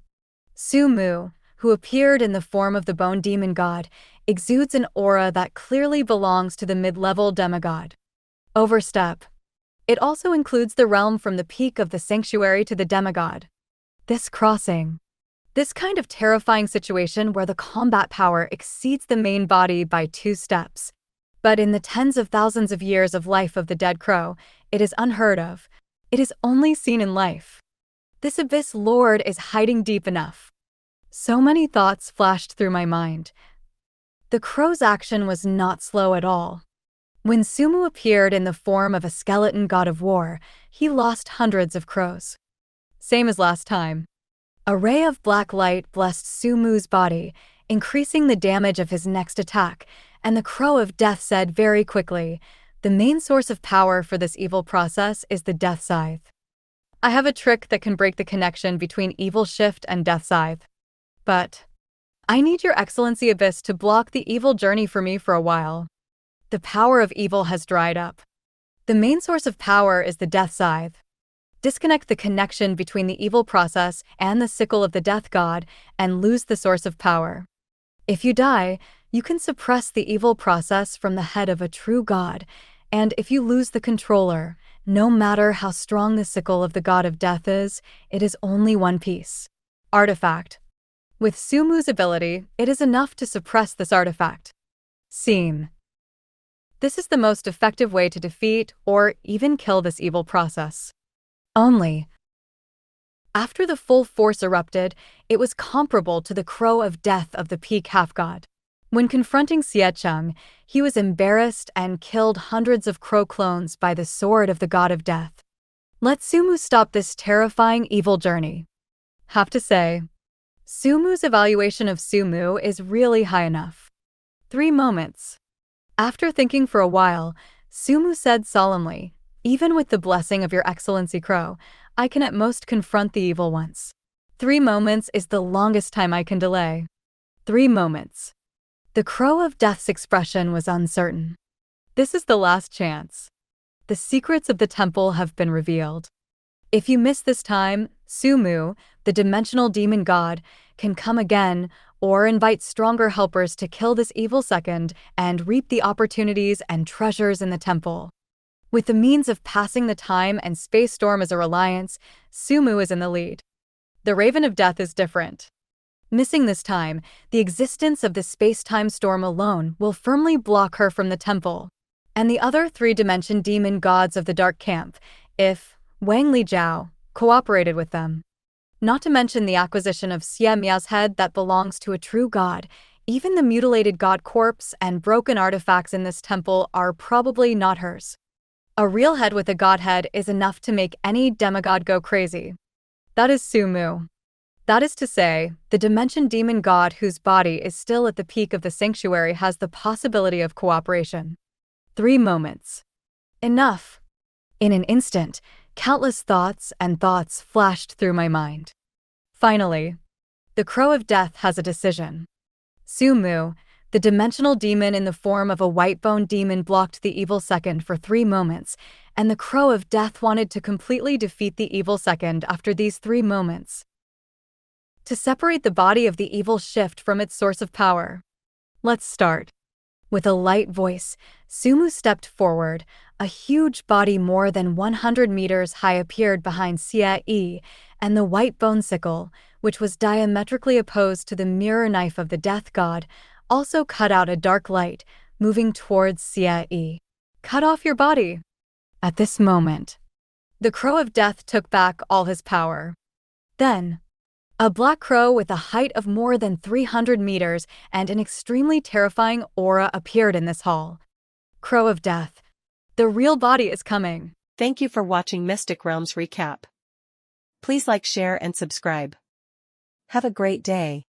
Su-Mu, who appeared in the form of the Bone Demon God, exudes an aura that clearly belongs to the mid-level demigod. Overstep. It also includes the realm from the peak of the sanctuary to the demigod. This crossing. This kind of terrifying situation where the combat power exceeds the main body by 2 steps. But in the tens of thousands of years of life of the dead crow, it is unheard of. It is only seen in life. This abyss lord is hiding deep enough. So many thoughts flashed through my mind. The crow's action was not slow at all. When Sumu appeared in the form of a skeleton god of war, he lost hundreds of crows. Same as last time. A ray of black light blessed Sumu's body, increasing the damage of his next attack, and the crow of death said very quickly, "The main source of power for this evil process is the death scythe. I have a trick that can break the connection between evil shift and death scythe. But I need your excellency Abyss to block the evil journey for me for a while. The power of evil has dried up. The main source of power is the death scythe. Disconnect the connection between the evil process and the sickle of the death god and lose the source of power. If you die, you can suppress the evil process from the head of a true god, and if you lose the controller, no matter how strong the sickle of the god of death is, it is only one piece. Artifact. With Sumu's ability, it is enough to suppress this artifact. Scene. This is the most effective way to defeat or even kill this evil process. Only. After the full force erupted, it was comparable to the crow of death of the peak half-god. When confronting Xiecheng, he was embarrassed and killed hundreds of crow clones by the sword of the god of death. Let Sumu stop this terrifying evil journey. Have to say, Sumu's evaluation of Sumu is really high enough. 3 moments. After thinking for a while, Sumu said solemnly, "Even with the blessing of your excellency Crow, I can at most confront the evil once. 3 moments is the longest time I can delay." 3 moments. The crow of death's expression was uncertain. This is the last chance. The secrets of the temple have been revealed. If you miss this time, Sumu, the dimensional demon god, can come again or invite stronger helpers to kill this evil second and reap the opportunities and treasures in the temple. With the means of passing the time and space storm as a reliance, Sumu is in the lead. The Raven of Death is different. Missing this time, the existence of the space-time storm alone will firmly block her from the temple. And the other 3-dimension demon gods of the Dark Camp, if Wang Lijiao cooperated with them. Not to mention the acquisition of Xie Mia's head that belongs to a true god, even the mutilated god corpse and broken artifacts in this temple are probably not hers. A real head with a godhead is enough to make any demigod go crazy. That is Sumu. That is to say, the dimension demon god whose body is still at the peak of the sanctuary has the possibility of cooperation. 3 moments. Enough. In an instant, countless thoughts flashed through my mind. Finally, the Crow of Death has a decision. Sumu, the dimensional demon in the form of a white-bone demon, blocked the evil second for 3 moments, and the Crow of Death wanted to completely defeat the evil second after these 3 moments. To separate the body of the evil shift from its source of power. Let's start. With a light voice, Sumu stepped forward. A huge body more than 100 meters high appeared behind Xie Yi, and the white bone sickle, which was diametrically opposed to the mirror knife of the death god, also cut out a dark light, moving towards Xie Yi. Cut off your body. At this moment, the Crow of Death took back all his power. Then, a black crow with a height of more than 300 meters and an extremely terrifying aura appeared in this hall. Crow of Death. The real body is coming. Thank you for watching Mystic Realms Recap. Please like, share, and subscribe. Have a great day.